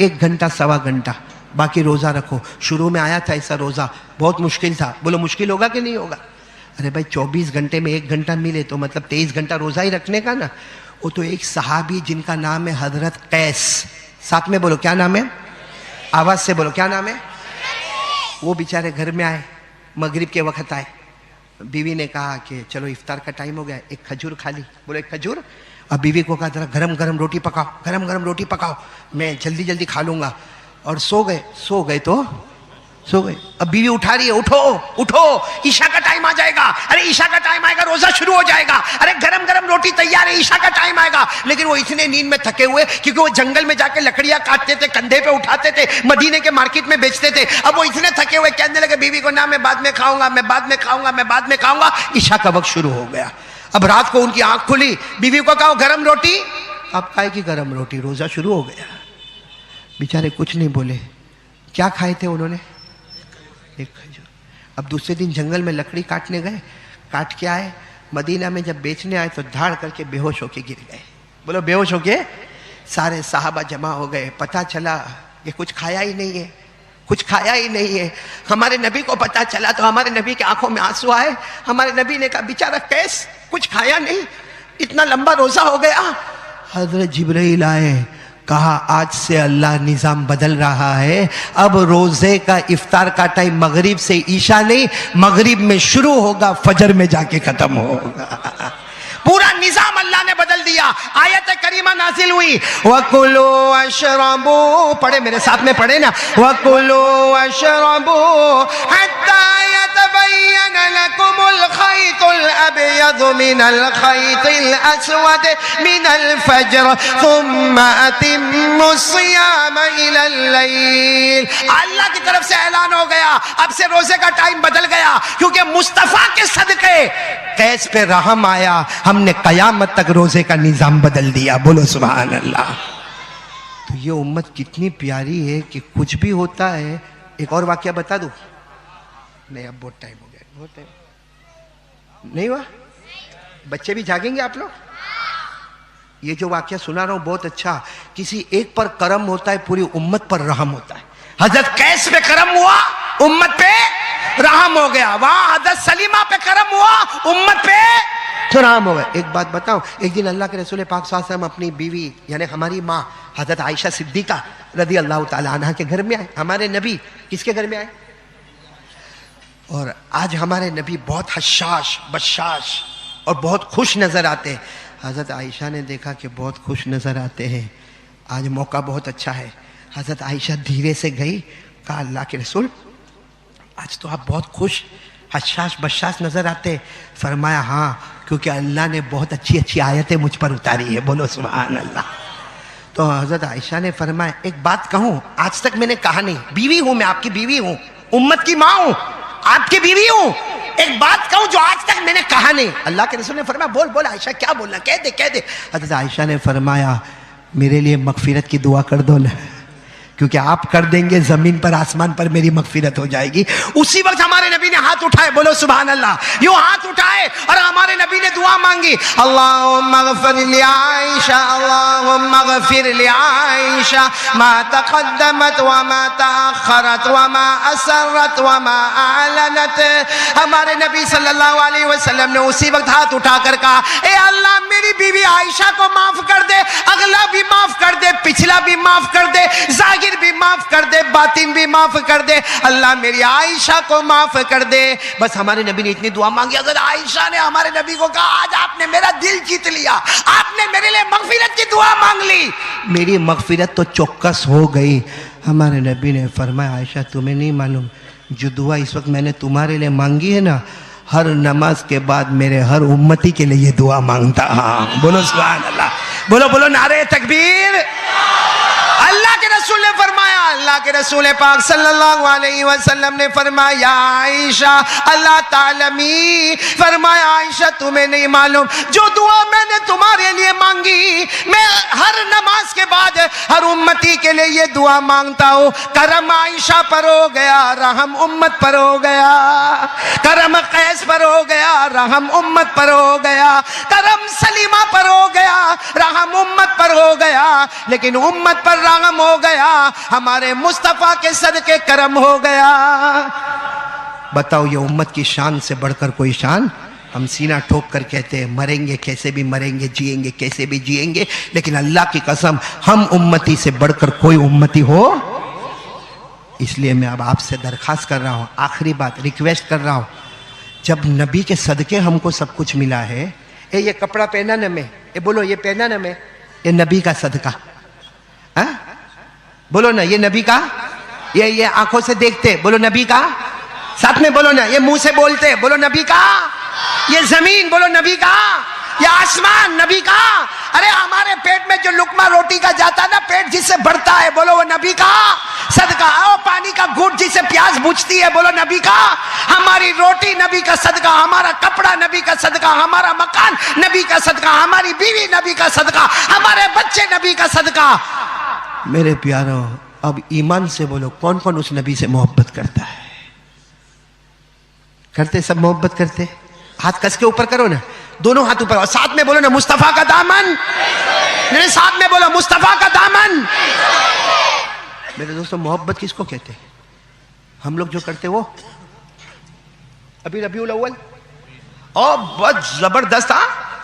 1 घंटा 1.25 घंटा, बाकी रोजा रखो। शुरू में आया था ऐसा रोजा, बहुत मुश्किल था। बोलो मुश्किल होगा कि नहीं होगा? अरे भाई 24 घंटे में 1 घंटा मिले तो मतलब 23 घंटा रोजा ही रखने का ना। वो तो एक सहाबी जिनका नाम है हजरत कैस, साथ में बोलो क्या नाम है, आवाज से बोलो क्या नाम है। वो बेचारे घर में आए, मगरिब के वक्त आए। बीवी ने कहा कि चलो इफ्तार का टाइम हो गया, एक खजूर खा ली। बोलो एक खजूर। अब बीवी को कहा जरा गरम गरम रोटी पकाओ, गरम गरम रोटी पकाओ, मैं जल्दी जल्दी खा लूंगा। और सो गए तो सो गए। अब बीवी उठा रही है, उठो उठो, ईशा का टाइम आ जाएगा। अरे ईशा का टाइम आएगा, रोजा शुरू हो जाएगा। अरे गरम गरम रोटी तैयार है, ईशा का टाइम आएगा। लेकिन वो इतने नींद में थके हुए, क्योंकि वो जंगल में जाके लकड़ियां काटते थे, कंधे पे उठाते थे, मदीने के मार्केट में बेचते थे। अब वो इतने थके हुए कहने लगे बीवी को, ना मैं बाद में खाऊंगा, मैं बाद में खाऊंगा, मैं बाद में खाऊंगा। ईशा का वक्त शुरू हो गया। अब रात को उनकी आंख खुली, बीवी को कहा गरम रोटी। अब खाए की गरम रोटी, रोजा शुरू हो गया। बेचारे कुछ नहीं बोले। क्या खाए थे उन्होंने? एक खजूर। अब दूसरे दिन जंगल में लकड़ी काटने गए, काट के आए, मदीना में जब बेचने आए तो धाड़ करके बेहोश होके गिर गए। बोलो बेहोश होके। सारे साहबा जमा हो गए, पता चला ये कुछ खाया ही नहीं है, कुछ खाया ही नहीं है। हमारे नबी को पता चला तो हमारे नबी की आंखों में आंसू आए। हमारे नबी ने कहा बेचारा कैस, कुछ खाया नहीं, इतना लंबा रोजा हो गया। हजरत जिब्राइल आए, कहा आज से अल्लाह निजाम बदल रहा है। अब रोजे का इफ्तार का टाइम मगरिब से ईशा नहीं, मगरिब में शुरू होगा, फजर में जाके खत्म होगा। पूरा निजाम अल्लाह ने बदल दिया। आयत करीमा नाजिल हुई, वकुलू अशरबू, पढ़े मेरे साथ में, पढ़े ना, वकुलू अशरबू हत्ता यतबय्यन लकुमुल खैतुल अबयद मिनल खैतिल अस्वद मिनल फज्र सुम्मा अतिम्मुस सियाम इलल लैल। अल्लाह की तरफ से ऐलान हो गया, अब से रोजे का टाइम बदल गया, क्योंकि मुस्तफा के सदके कैस पे रहम आया। हमने कयामत तक रोजे का निजाम बदल दिया। बोलो सुभान अल्लाह। तो ये उम्मत कितनी प्यारी है कि कुछ भी होता है। एक और वाक्य बता दूं? नहीं, अब बहुत टाइम हो गया, बहुत टाइम नहीं हुआ। बच्चे भी जागेंगे आप लोग? ये जो वाक्य सुना रहा हूं बहुत अच्छा। किसी एक पर करम होता है, पूरी उम्मत पर रहम होता है। हजरत कैस पे करम हुआ, उम्मत पे रहम हो गया। वहां हजरत सलीमा पे करम हुआ, उम्मत पे तो रहम हो गया। एक बात बताऊं, एक दिन अल्लाह के रसूल पाक सल्लल्लाहु अलैहि वसल्लम अपनी बीवी यानी हमारी माँ हजरत आयशा सिद्दीका रदी अल्लाह ताला अन्हा के घर में आए। हमारे नबी किसके घर में आए? और आज हमारे नबी बहुत हशाश बशाश और बहुत खुश नजर आते हैं। हजरत आयशा ने देखा कि बहुत खुश नजर आते हैं, आज मौका बहुत अच्छा है। हजरत आयशा धीरे से गई, कहा अल्लाह के रसूल आज तो आप बहुत खुश हशाश बशाश नजर आते। फरमाया हाँ, क्योंकि अल्लाह ने बहुत अच्छी अच्छी आयतें मुझ पर उतारी है। बोलो सुभान अल्लाह। तो हजरत आयशा ने फरमाया एक बात कहूं, आज तक मैंने कहा नहीं, बीवी हूं मैं, आपकी बीवी हूं, उम्मत की मां हूं, आपकी बीवी हूं, एक बात कहूं जो आज तक मैंने कहा नहीं। अल्लाह के रसूल ने फरमाया बोल बोल आयशा, क्या बोलना, कह दे कह दे। हजरत आयशा ने फरमाया मेरे लिए मगफिरत की दुआ कर दो ना, क्योंकि आप कर देंगे जमीन पर आसमान पर मेरी मगफिरत हो जाएगी। उसी वक्त हमारे नबी ने हाथ उठाए, बोलो सुभान अल्लाह, यूं हाथ उठाए और हमारे नबी ने दुआ मांगी, अल्लाहुम्मा गफिर li आयशा, अल्लाहुम्मा गफिर li आयशा मा तक़द्दमत व मा तअख़रत व मा असरत व मा अअलनत। हमारे नबी सल्लल्लाहु अलैहि वसल्लम ने उसी वक्त हाथ उठाकर कहा, ए अल्लाह मेरी बीवी आयशा को माफ कर दे, अगला भी माफ कर दे, पिछला भी माफ कर दे, जाहिर भी माफ कर दे, बातिन भी माफ कर दे, अल्लाह मेरी आयशा को माफ कर दे। बस हमारे नबी ने इतनी दुआ मांगी। अगर आयशा ने हमारे नबी को कहा आज आपने मेरा दिल जीत लिया, आपने मेरे लिए मगफिरत की दुआ मांग ली, मेरी मगफिरत तो चौकस हो गई। हमारे नबी ने फरमाया आयशा तुम्हें नहीं मालूम, जो दुआ इस वक्त मैंने तुम्हारे लिए मांगी है ना, हर नमाज के बाद मेरे हर उम्मती के लिए ये दुआ मांगता। हाँ बोलो सुभान अल्लाह, बोलो बोलो नारे तकबीर। अल्लाह के रसूल ने फरमाया, अल्लाह के रसूल पाक सल्लल्लाहु अलैहि वसल्लम ने फरमाया आयशा अल्लाह तालमी, फरमाया आयशा तुम्हें नहीं मालूम जो दुआ मैंने तुम्हारे लिए मांगी, मैं हर नमाज के बाद हर उम्मती के लिए ये दुआ मांगता हूँ। करम आयशा पर हो गया, रहम उम्मत पर हो गया, करम कैस पर हो गया, रहम उम्मत पर हो गया, करम सलीमा पर हो गया, रहम उम्मत पर हो गया, लेकिन उम्मत पर रहम हो गया, हमारे मुस्तफा के सदके करम हो गया। बताओ ये उम्मत की शान से बढ़कर कोई शान? हम सीना ठोक कर कहते हैं मरेंगे कैसे भी मरेंगे, जिएंगे कैसे भी जिएंगे, लेकिन अल्लाह की कसम हम उम्मती से बढ़कर कोई उम्मती हो। इसलिए मैं अब आपसे दरखास्त कर रहा हूं, आखिरी बात रिक्वेस्ट कर रहा हूं, जब नबी के सदके हमको सब कुछ मिला है, ये कपड़ा पहना न मैं, ये बोलो ये पहना न मैं, ये नबी का सदका, हाँ बोलो ना, ये नबी का, ये आंखों से देखते बोलो नबी का, साथ में बोलो ना, ये मुंह से बोलते बोलो नबी का, ये जमीन बोलो नबी का, ये आसमान नबी का, अरे हमारे पेट में जो लुकमा रोटी का जाता है ना, पेट जिससे बढ़ता है बोलो वो नबी का सदका, ओ पानी का घूंट जिससे प्यास बुझती है बोलो नबी का, हमारी रोटी नबी का सदका, हमारा कपड़ा नबी का सदका, हमारा मकान नबी का सदका, हमारी बीवी नबी का सदका, हमारे बच्चे नबी का सदका। मेरे प्यारों अब ईमान से बोलो कौन कौन उस नबी से मोहब्बत करता है? करते सब मोहब्बत करते? हाथ कस के ऊपर करो ना, दोनों हाथ ऊपर और साथ में बोलो ना मुस्तफा का दामन, मेरे साथ में बोलो मुस्तफा का दामन। मेरे दोस्तों मोहब्बत किसको कहते हैं? हम लोग जो करते वो अभी रबीउल अव्वल और बहुत जबरदस्त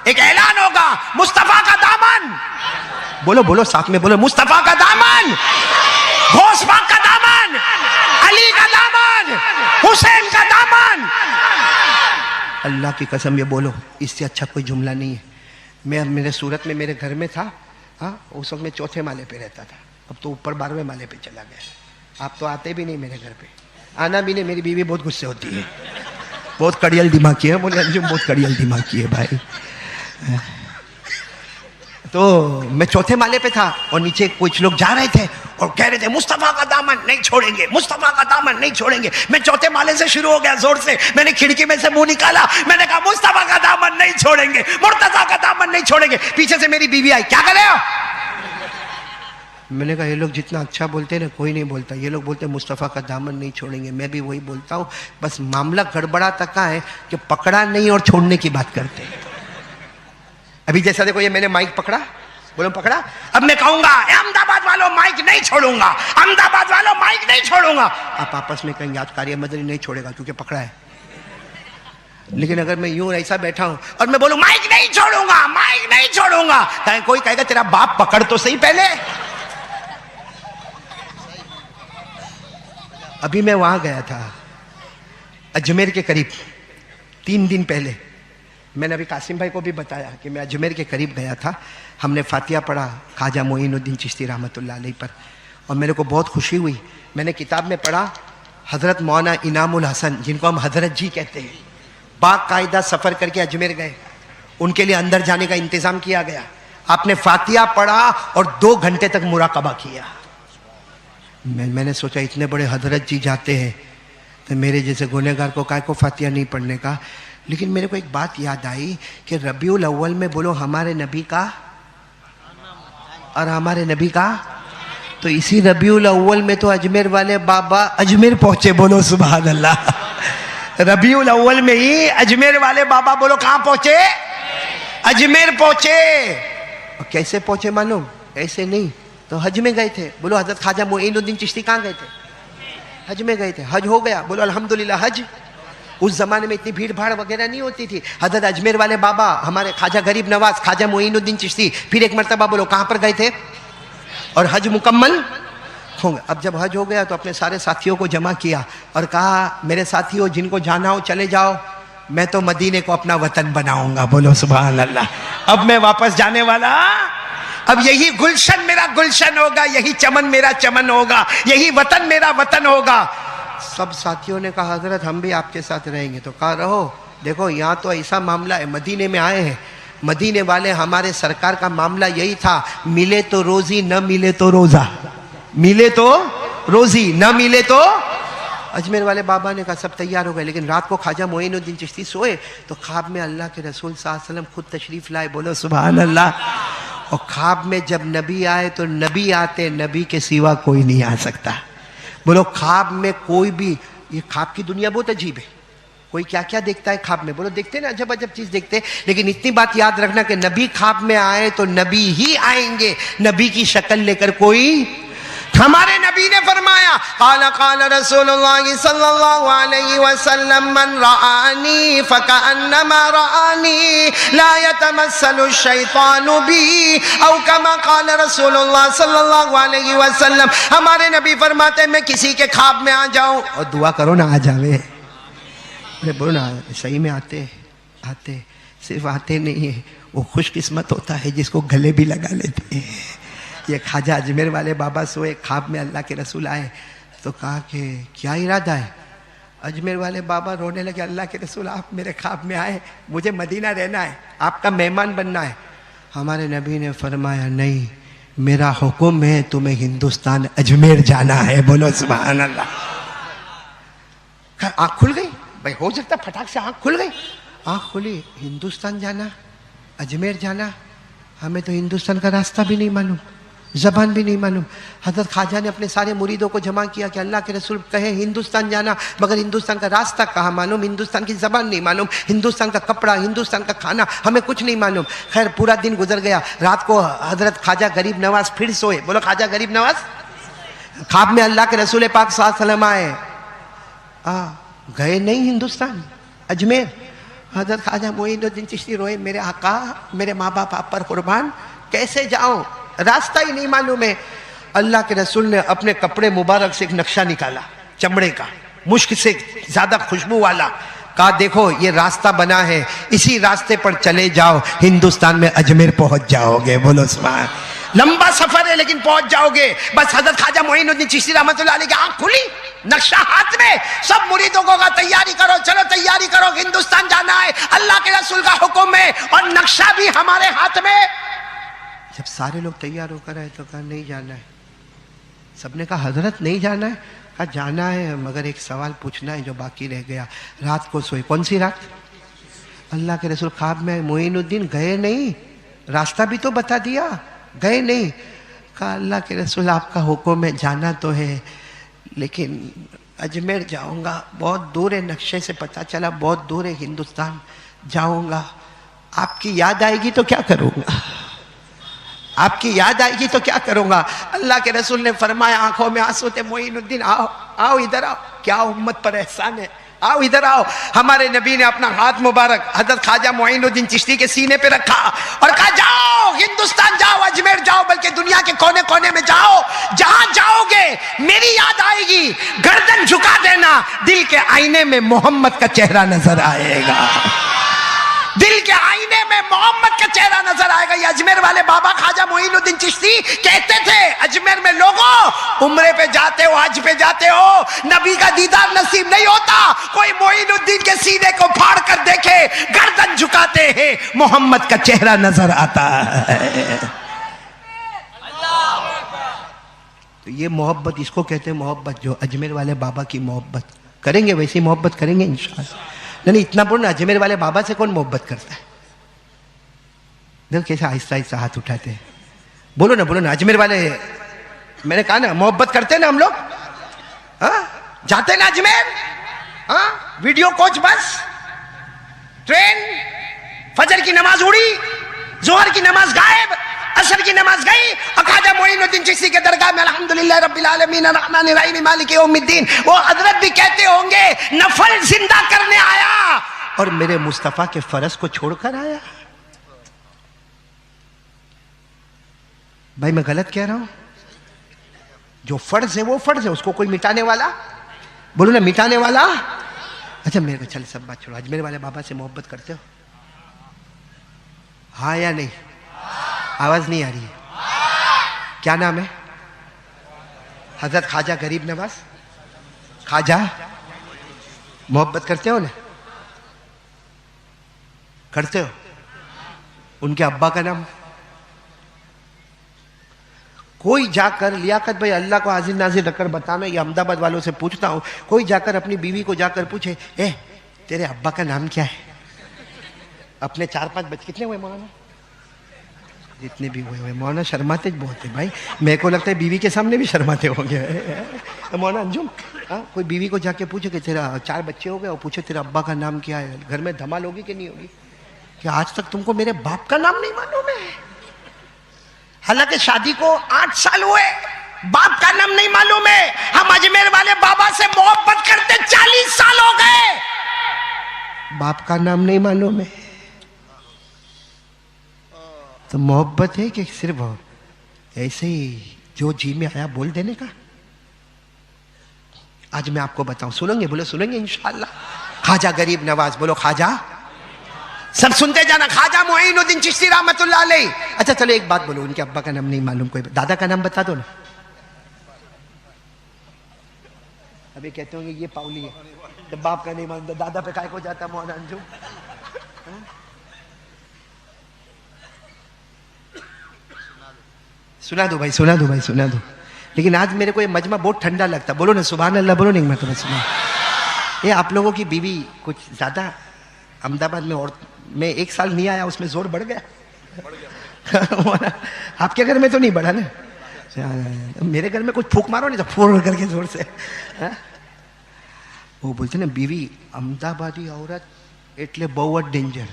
एक ऐलान होगा मुस्तफा का दामन, बोलो बोलो साथ में बोलो मुस्तफा का दामन, गौस पाक का दामन, अली का दामन, हुसैन का दामन। अल्लाह की कसम ये बोलो, इससे अच्छा कोई जुमला नहीं है। मैं मेरे सूरत में मेरे घर में था, हाँ उस वक्त मैं चौथे माले पे रहता था, अब तो ऊपर 12वें माले पे चला गया। आप तो आते भी नहीं मेरे घर पे, आना भी नहीं, मेरी बीवी बहुत गुस्से होती है, बहुत कड़ियल दिमाग की है, बोले अंजुम बहुत कड़ियल दिमाग की है भाई। तो मैं चौथे माले पे था और नीचे कुछ लोग जा रहे थे और कह रहे थे मुस्तफा का दामन नहीं छोड़ेंगे, मुस्तफा का दामन नहीं छोड़ेंगे। मैं चौथे माले से शुरू हो गया जोर से, मैंने खिड़की में से मुंह निकाला, मैंने कहा मुस्तफा का दामन नहीं छोड़ेंगे, मुर्तजा का दामन नहीं छोड़ेंगे। पीछे से मेरी बीवी आई, क्या कर रहे हो? मैंने कहा ये लोग जितना अच्छा बोलते हैं ना कोई नहीं बोलता, ये लोग बोलते मुस्तफ़ा का दामन नहीं छोड़ेंगे, मैं भी वही बोलता हूँ, बस मामला गड़बड़ा तक का है कि पकड़ा नहीं और छोड़ने की बात करते हैं। अभी जैसा देखो ये मैंने माइक पकड़ा, बोलो पकड़ा, अब मैं कहूंगा अहमदाबाद वालों माइक नहीं छोड़ूंगा, अहमदाबाद वालों माइक नहीं छोड़ूंगा, आप आपस में कहेंगे आज कार्य मदनी नहीं छोड़ेगा क्योंकि पकड़ा है। लेकिन अगर मैं यूं ऐसा बैठा हूं और मैं बोलूं माइक नहीं छोड़ूंगा, माइक नहीं छोड़ूंगा, कोई कहेगा तेरा बाप पकड़ तो सही पहले। अभी मैं वहां गया था अजमेर के करीब 3 दिन पहले, मैंने अभी कासिम भाई को भी बताया कि मैं अजमेर के करीब गया था। हमने फातिहा पढ़ा ख्वाजा मोइनुद्दीन चिश्ती रहमतुल्लाह अलैह पर, और मेरे को बहुत खुशी हुई। मैंने किताब में पढ़ा हज़रत मौलाना इनामुल हसन, जिनको हम हज़रत जी कहते हैं, बाकायदा सफ़र करके अजमेर गए, उनके लिए अंदर जाने का इंतज़ाम किया गया। आपने फातिहा पढ़ा और 2 घंटे तक मुराकबा किया। मैंने सोचा इतने बड़े हज़रत जी जाते हैं तो मेरे जैसे गुनहगार को काय को फातिहा नहीं पढ़ने का। लेकिन मेरे को एक बात याद आई कि रबीउल अव्वल में बोलो हमारे नबी का और हमारे नबी का, तो इसी रबीउल अव्वल में तो अजमेर वाले बाबा अजमेर पहुंचे, बोलो सुभान अल्लाह। रबीउल अव्वल में ही अजमेर वाले बाबा बोलो कहां पहुंचे, अजमेर पहुंचे। और कैसे पहुंचे मालूम, ऐसे नहीं तो हज में गए थे, बोलो हजरत ख्वाजा मोइनुद्दीन चिश्ती कहां गए थे, हज में गए थे, हज हो गया, बोलो अल्हम्दुलिल्लाह हज। उस जमाने में इतनी भीड़ भाड़ वगैरह नहीं होती थी। हजरत अजमेर वाले बाबा हमारे ख्वाजा गरीब नवाज ख्वाजा मोइनुद्दीन चिश्ती फिर एक मरतबा बोलो कहां पर गए थे, और हज मुकम्मल हो गया। अब जब हज हो गया तो अपने सारे साथियों को जमा किया और कहा मेरे साथियों जिनको जाना हो चले जाओ, मैं तो मदीने को अपना वतन बनाऊंगा, बोलो सुभान अल्लाह। अब मैं वापस जाने वाला, अब यही गुलशन मेरा गुलशन होगा, यही चमन मेरा चमन होगा, यही वतन मेरा वतन होगा। सब साथियों ने कहा हजरत हम भी आपके साथ रहेंगे, तो कहा रहो, देखो यहाँ तो ऐसा मामला है, मदीने में आए हैं, मदीने वाले हमारे सरकार का मामला यही था, मिले तो रोजी न मिले तो रोजा, मिले तो रोजी न मिले तो। अजमेर वाले बाबा ने कहा सब तैयार हो गए, लेकिन रात को ख्वाजा मोइनुद्दीन चिश्ती सोए तो ख्वाब में अल्लाह के रसूल सल्लल्लाहु अलैहि वसल्लम खुद तशरीफ लाए, बोलो सुभान अल्लाह। और ख्वाब में जब नबी आए तो नबी आते, नबी के सिवा कोई नहीं आ सकता, बोलो ख्वाब में कोई भी। ये ख्वाब की दुनिया बहुत अजीब है, कोई क्या क्या देखता है ख्वाब में, बोलो देखते ना अजब अजब चीज देखते, लेकिन इतनी बात याद रखना कि नबी ख्वाब में आए तो नबी ही आएंगे, नबी की शक्ल लेकर कोई। हमारे नबी ने फरमाया काला काला रसूलुल्लाह सल्लल्लाहु अलैहि वसल्लम मन रानी फकअन्नमा रानी ला यतमस्सलु शैतानु बी औ कमा काला रसूलुल्लाह सल्लल्लाहु अलैहि वसल्लम। हमारे नबी फरमाते हैं मैं किसी के ख्वाब में आ जाऊं और दुआ करो ना आ जावे, अरे बोलो ना सही में आते आते, सिर्फ आते नहीं है, वो खुशकिस्मत होता है जिसको गले भी लगा लेते हैं। ये ख्वाजा अजमेर वाले बाबा सोए, ख्वाब में अल्लाह के रसूल आए तो कहा कि क्या इरादा है। अजमेर वाले बाबा रोने लगे, अल्लाह के रसूल आप मेरे ख्वाब में आए, मुझे मदीना रहना है, आपका मेहमान बनना है। हमारे नबी ने फरमाया नहीं, मेरा हुक्म है तुम्हें हिंदुस्तान अजमेर जाना है, बोलो सुभान अल्लाह। आँख खुल गई भाई, हो सकता फटाक से आँख खुल गई, आँख खुली, हिंदुस्तान जाना, अजमेर जाना, हमें तो हिंदुस्तान का रास्ता भी नहीं मालूम, जबान भी नहीं मालूम। हजरत ख्वाजा ने अपने सारे मुरीदों को जमा किया कि अल्लाह के रसूल कहे हिंदुस्तान जाना, मगर हिंदुस्तान का रास्ता कहाँ मालूम, हिंदुस्तान की जबान नहीं मालूम, हिंदुस्तान का कपड़ा, हिंदुस्तान का खाना, हमें कुछ नहीं मालूम। खैर पूरा दिन गुजर गया, रात को हजरत ख्वाजा गरीब नवाज फिर सोए, बोलो ख्वाजा गरीब नवाज। ख्वाब में अल्लाह के रसूल पाक सल्लल्लाहु अलैहि वसल्लम आए, गए नहीं हिंदुस्तान अजमेर। हजरत ख्वाजा मोइनुद्दीन चिश्ती रोए, मेरे आका मेरे माँ बाप आप पर कुर्बान, कैसे जाऊं, रास्ता ही नहीं मालूम है। अल्लाह के रसूल ने अपने कपड़े मुबारक से एक नक्शा निकाला, चमड़े का, मुश्क से ज्यादा खुशबू वाला, कहा देखो ये रास्ता बना है, इसी रास्ते पर चले जाओ, हिंदुस्तान में अजमेर पहुंच जाओगे, बोलो सुभान। लंबा सफर है लेकिन पहुंच जाओगे। बस हजरत ख्वाजा मोइनुद्दीन चिश्ती रहमतुल्लाह अलैह की आंख खुली, नक्शा हाथ में, सब मुरीदों को कहा तैयारी करो, चलो तैयारी करो, हिंदुस्तान जाना है, अल्लाह के रसूल का हुक्म है और नक्शा भी हमारे हाथ में। जब सारे लोग तैयार होकर आए तो कहा नहीं जाना है। सबने कहा हजरत नहीं जाना है, कहा जाना है मगर एक सवाल पूछना है जो बाकी रह गया। रात को सोए, कौन सी रात, अल्लाह के रसूल ख्वाब में मोइनुद्दीन गए नहीं, रास्ता भी तो बता दिया, गए नहीं। कहा अल्लाह के रसूल आपका हुक्म है, जाना तो है, लेकिन अजमेर जाऊंगा, बहुत दूर है, नक्शे से पता चला बहुत दूर है हिंदुस्तान, जाऊंगा, आपकी याद आएगी तो क्या करूंगा, आपकी याद आएगी तो क्या करूंगा। अल्लाह के रसूल ने फरमाया, आंखों में आंसू थे, मोइनुद्दीन आओ, आओ इधर आओ, क्या उम्मत पर एहसान है, आओ इधर आओ। हमारे नबी ने अपना हाथ मुबारक हजरत ख्वाजा मोइनुद्दीन चिश्ती के सीने पे रखा और कहा जाओ हिंदुस्तान जाओ, अजमेर जाओ, बल्कि दुनिया के कोने कोने में जाओ, जहां जाओगे मेरी याद आएगी, गर्दन झुका देना, दिल के आईने में मोहम्मद का चेहरा नजर आएगा, दिल के आईने में मोहम्मद का चेहरा नजर आएगा। ये अजमेर वाले बाबा ख्वाजा मोइनुद्दीन चिश्ती कहते थे, अजमेर में लोगों उम्रे पे जाते हो, हज पे जाते हो, नबी का दीदार नसीब नहीं होता, कोई मोइनुद्दीन के सीने को फाड़ कर देखे, गर्दन झुकाते हैं, मोहम्मद का चेहरा नजर आता है। तो ये मोहब्बत, इसको कहते हैं मोहब्बत, जो अजमेर वाले बाबा की मोहब्बत करेंगे, वैसी मोहब्बत करेंगे इंशाअल्लाह। नहीं इतना बोलो ना, अजमेर वाले बाबा से कौन मोहब्बत करता है, देखो कैसे आहिस्ता आहिस्ता हाथ उठाते हैं, बोलो ना अजमेर वाले, मैंने कहा ना मोहब्बत करते हैं ना हम लोग, जाते ना Ajmer, video coach bus, train, फजर की नमाज उड़ी, जोहर की नमाज गायब, असर की नमाज गई, और ख्वाजा मोइनुद्दीन चिश्ती के दरगाह में अल्हम्दुलिल्लाह रब्बिल आलमीन अर्रहमानिर रहीम मालिक यौमिद्दीन, वो हजरत भी कहते होंगे नफल जिंदा करने आया और मेरे मुस्तफा के फर्ज को छोड़कर आया। भाई मैं गलत कह रहा हूं, जो फर्ज है वो फर्ज है, उसको कोई मिटाने वाला, बोलो ना मिटाने वाला। अच्छा मेरे को चल सब बात छोड़ो, अजमेर वाले बाबा से मोहब्बत करते हो, हाँ या नहीं, आवाज नहीं आ रही है, क्या नाम है, हजरत ख्वाजा गरीब नवाज ख्वाजा, मोहब्बत करते हो ना, करते हो, उनके अब्बा का नाम, कोई जाकर, लियाकत भाई अल्लाह को हाजिर नाजिर रखकर बताना, ये अहमदाबाद वालों से पूछता हूं, कोई जाकर अपनी बीवी को जाकर पूछे, ए तेरे अब्बा का नाम क्या है, अपने 4-5 बच्चे, कितने हुए मौलाना, जितने भी हुए मौलाना शर्माते बहुत है भाई, मेरे को लगता है बीवी के सामने भी शर्माते होंगे मौलाना अंजुम, कोई बीवी को जाके पूछे कि तेरा 4 बच्चे हो गए और पूछे तेरा अब्बा का नाम क्या है, घर में धमाल होगी कि नहीं होगी, कि आज तक तुमको मेरे बाप का नाम नहीं मालूम है, हालांकि शादी को 8 साल हुए, बाप का नाम नहीं मालूम है। हम अजमेर वाले बाबा से मोहब्बत करते 40 साल हो गए, बाप का नाम नहीं मालूम है, तो मोहब्बत है कि सिर्फ ऐसे ही जो जी में आया बोल देने का। आज मैं आपको बताऊं, सुनेंगे, बोलो सुनेंगे इंशाअल्लाह। ख्वाजा गरीब नवाज, बोलो ख्वाजा, सब सुनते जाना, ख्वाजा मोइनुद्दीन चिश्ती रहमतुल्लाह अलैह। अच्छा चलो एक बात बोलो, उनके अब्बा का नाम नहीं मालूम, कोई दादा का नाम बता दो ना। अभी कहते होंगे ये पाउली है, तो बाप का नहीं मालूम तो दादा पे काय को जाता मौलाना अंजुम। सुना दो भाई, सुना दो भाई, सुना दो। लेकिन आज मेरे को ये मजमा बहुत ठंडा लगता, बोलो ना सुभान अल्लाह, बोलो नहीं, मैं तुम्हें सुना। ये आप लोगों की बीवी कुछ ज्यादा, अहमदाबाद में और मैं 1 साल नहीं आया, उसमें जोर बढ़ गया आपके घर में तो नहीं बढ़ा ना, मेरे घर में कुछ फूक मारो नहीं तो फूक करके जोर से। वो बोलते ना बीवी अहमदाबादी औरत एटले बहुत डेंजर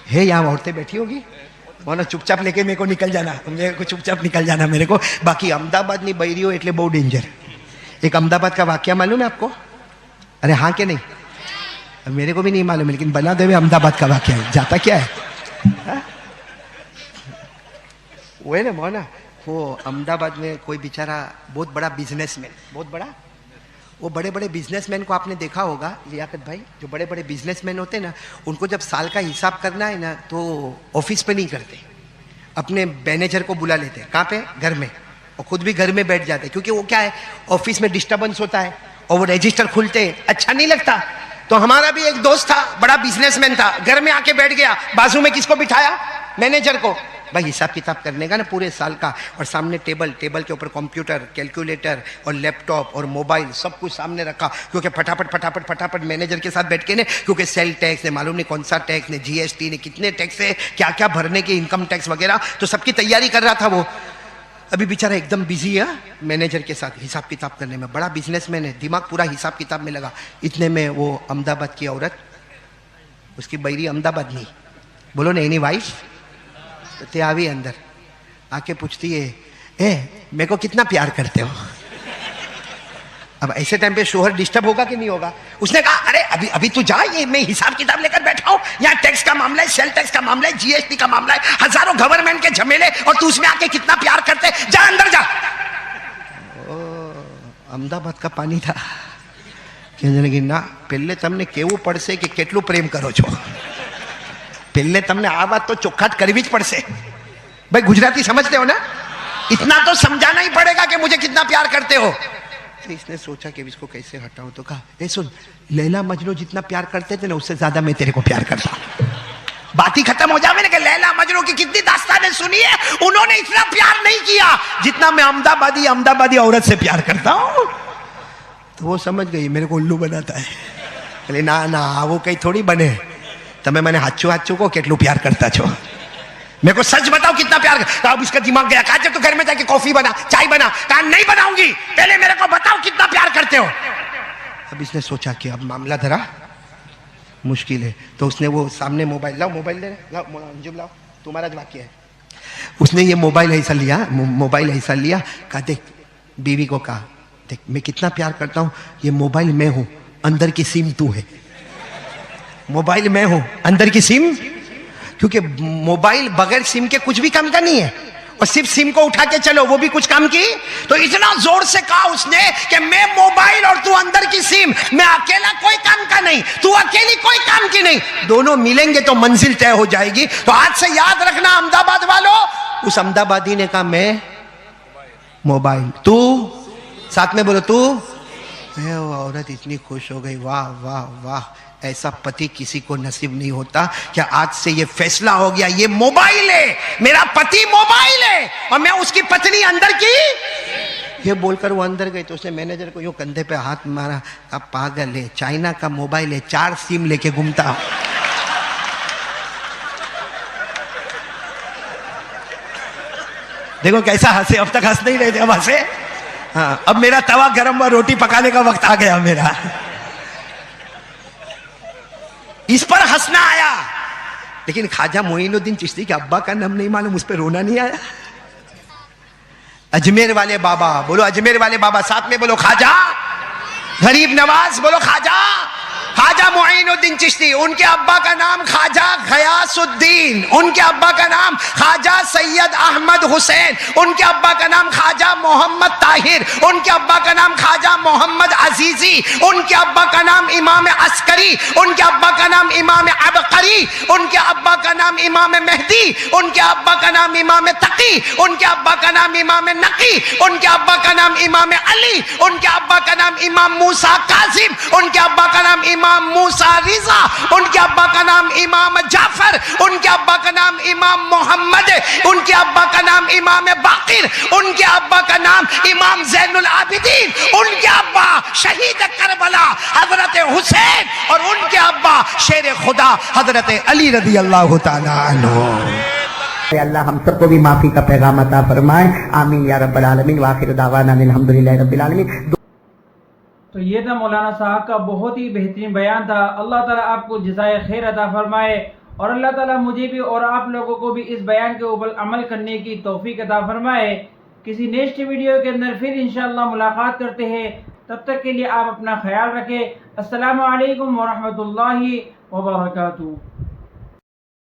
है, यहाँ औरतें बैठी होगी बोलो चुपचाप लेके मेरे को निकल जाना, मेरे को चुपचाप निकल जाना मेरे को, बाकी अहमदाबाद नहीं बहरी हो एटले बहुत डेंजर। एक अहमदाबाद का वाक्य मालूम है आपको? अरे हाँ के नहीं, मेरे को भी नहीं मालूम, लेकिन बना दे अहमदाबाद का वाक्य है, जाता क्या है वो है ना मौना, वो अहमदाबाद में कोई बेचारा बहुत बड़ा बिजनेसमैन, बहुत बड़ा, वो बड़े बड़े बिजनेसमैन को आपने देखा होगा लियाकत भाई, जो बड़े बड़े बिजनेसमैन होते हैं ना, उनको जब साल का हिसाब करना है ना तो ऑफिस पे नहीं करते, अपने मैनेजर को बुला लेते हैं, कहाँ पे, घर में, और खुद भी घर में बैठ जाते हैं, क्योंकि वो क्या है ऑफिस में डिस्टर्बेंस होता है और वो रजिस्टर खुलते हैं, अच्छा नहीं लगता। तो हमारा भी एक दोस्त था, बड़ा बिजनेसमैन था, घर में आके बैठ गया, बाजू में किसको बिठाया, मैनेजर को, भाई हिसाब किताब करने का ना पूरे साल का, और सामने टेबल, टेबल के ऊपर कंप्यूटर, कैलकुलेटर और लैपटॉप और मोबाइल सब कुछ सामने रखा, क्योंकि फटाफट फटाफट फटाफट मैनेजर के साथ बैठ के ने, क्योंकि सेल टैक्स ने, मालूम नहीं कौन सा टैक्स ने, जीएसटी ने, कितने टैक्स है, क्या क्या भरने के, इनकम टैक्स वगैरह, तो सबकी तैयारी कर रहा था वो। अभी बेचारा एकदम बिजी है मैनेजर के साथ हिसाब किताब करने में, बड़ा बिजनेसमैन है, दिमाग पूरा हिसाब किताब में लगा। इतने में वो अहमदाबाद की औरत, उसकी बैरी अहमदाबाद नहीं, बोलो ना एनी वाइफ, ते आवी अंदर आके पूछती है, मेरे को कितना प्यार करते हो? अब ऐसे टाइम पे शोहर डिस्टर्ब होगा कि नहीं होगा? उसने कहा अरे अभी अभी तू जा, ये मैं हिसाब किताब लेकर बैठा हूं, यहाँ टैक्स का मामला है, सेल टैक्स का मामला है, जीएसटी का मामला है, हजारों गवर्नमेंट के झमेले, और तू उसमें आके कितना प्यार करते, जा अंदर जा। अहमदाबाद का पानी था कि ना पहले तमने केवू पड़से कि केटलू प्रेम करो छो, पहले तमने आ बात तो चोखाट करवी ज पड़से। भाई गुजराती समझते हो ना, इतना तो समझाना ही पड़ेगा कि मुझे कितना प्यार करते हो। तो इसने सोचा कि इसको कैसे हटाऊं, तो कहा ए सुन, लैला मजनू जितना प्यार करते थे ना उससे ज्यादा मैं तेरे को प्यार करता हूं। बात ही खत्म हो जावे ना कि लैला मजनू की कितनी दास्तानें सुनी है, उन्होंने इतना प्यार नहीं किया जितना मैं अहमदाबादी औरत से प्यार करता हूं। तो वो समझ गई मेरे को उल्लू बनाता है, बोले ना ना वो कहीं थोड़ी बने, तमे मैंने हाचू को केटलू प्यार करता छो, मेरे को सच बताओ कितना प्यार। अब इसका दिमाग गया, कहा जब तो घर में जाके कॉफी बना, चाय बना, कहा नहीं बनाऊंगी, पहले मेरे को बताओ कितना प्यार करते हो। अब इसने सोचा कि अब मामला धरा मुश्किल है, तो उसने वो सामने मोबाइल, लाओ मोबाइल दे, लाओ अंजुम लाओ, तुम्हारा वाक्य है। उसने ये मोबाइल ऐसा लिया, कहा देख, बीवी को कहा देख मैं कितना प्यार करता हूं, ये मोबाइल मैं हूं, अंदर की सिम तू है, मोबाइल मैं हूं, अंदर की सिम, क्योंकि मोबाइल बगैर सिम के कुछ भी काम का नहीं है, और सिर्फ सिम को उठा के चलो वो भी कुछ काम की। तो इतना जोर से कहा उसने कि मैं मोबाइल और तू अंदर की सिम, मैं अकेला कोई काम का नहीं, तू अकेली कोई काम की नहीं, दोनों मिलेंगे तो मंजिल तय हो जाएगी। तो आज से याद रखना अहमदाबाद वालों, उस अहमदाबादी ने कहा मैं मोबाइल, तू साथ में बोलो तू। वो औरत इतनी खुश हो गई, वाह वाह वाह, ऐसा पति किसी को नसीब नहीं होता। क्या आज से ये फैसला हो गया, ये मोबाइल है, मेरा पति मोबाइल है और मैं उसकी पत्नी अंदर की। ये बोलकर वो अंदर गई तो उसने मैनेजर को यूं कंधे पे हाथ मारा, अब पागल है, चाइना का मोबाइल है, 4 सिम लेके घूमता। देखो कैसा हंसे, अब तक हंस नहीं रहे थे, अब हंसे। हाँ, अब मेरा तवा गरम हुआ, रोटी पकाने का वक्त आ गया मेरा, इस पर हंसना आया। लेकिन ख्वाजा मोइनुद्दीन चिश्ती के अब्बा का नाम नहीं मालूम, उस पर रोना नहीं आया। अजमेर वाले बाबा, बोलो अजमेर वाले बाबा, साथ में बोलो ख्वाजा गरीब नवाज, बोलो ख्वाजा मोइनुद्दीन चिश्ती। उनके अब्बा का नाम ख्वाजा गयासुद्दीन, उनके अब्बा का नाम ख्वाजा सैयद अहमद हुसैन, उनके अब्बा का नाम ख्वाजा मोहम्मद ताहिर, उनके अब्बा का नाम ख्वाजा मोहम्मद अजीजी, उनके अब्बा का नाम इमाम अस्करी, उनके अब्बा का नाम इमाम अबकरी, उनके अब्बा का नाम इमाम मेहदी, उनके अब्बा का नाम इमाम तकी, उनके अब्बा का नाम इमाम नकी, उनके अब्बा का नाम इमाम अली, उनके अब्बा का नाम इमाम मूसा काजिम, उनके अब्बा का नाम इमाम मूसा रिजा, उनके अब्बा का नाम इमाम जाफर, उनके अब्बा का नाम इमाम मोहम्मद, उनके अब्बा का नाम इमाम बाकिर, उनके अब्बा का नाम इमाम जैनुल आबिदीन, उनके अब्बा शहीद करबला हजरत हुसैन, और उनके अब्बा शेर खुदा हजरत अली रज़ी अल्लाह तआला अन्हु। अल्लाह हम सबको भी माफी का पैगाम अता फरमाए, आमीन या रब्बल आलमीन। व आखिर दावाना अल्हम्दुलिल्लाहि रब्बिल आलमीन। तो ये था मौलाना साहब का बहुत ही बेहतरीन बयान था। अल्लाह ताला आपको जज़ाए खैर अता फरमाए, और अल्लाह ताला मुझे भी और आप लोगों को भी इस बयान के ऊपर अमल करने की तौफीक अता फरमाए। किसी नेक्स्ट वीडियो के अंदर फिर इंशाअल्लाह मुलाकात करते हैं, तब तक के लिए आप अपना ख्याल रखें। अस्सलामु अलैकुम व रहमतुल्लाहि व बरकातुहू।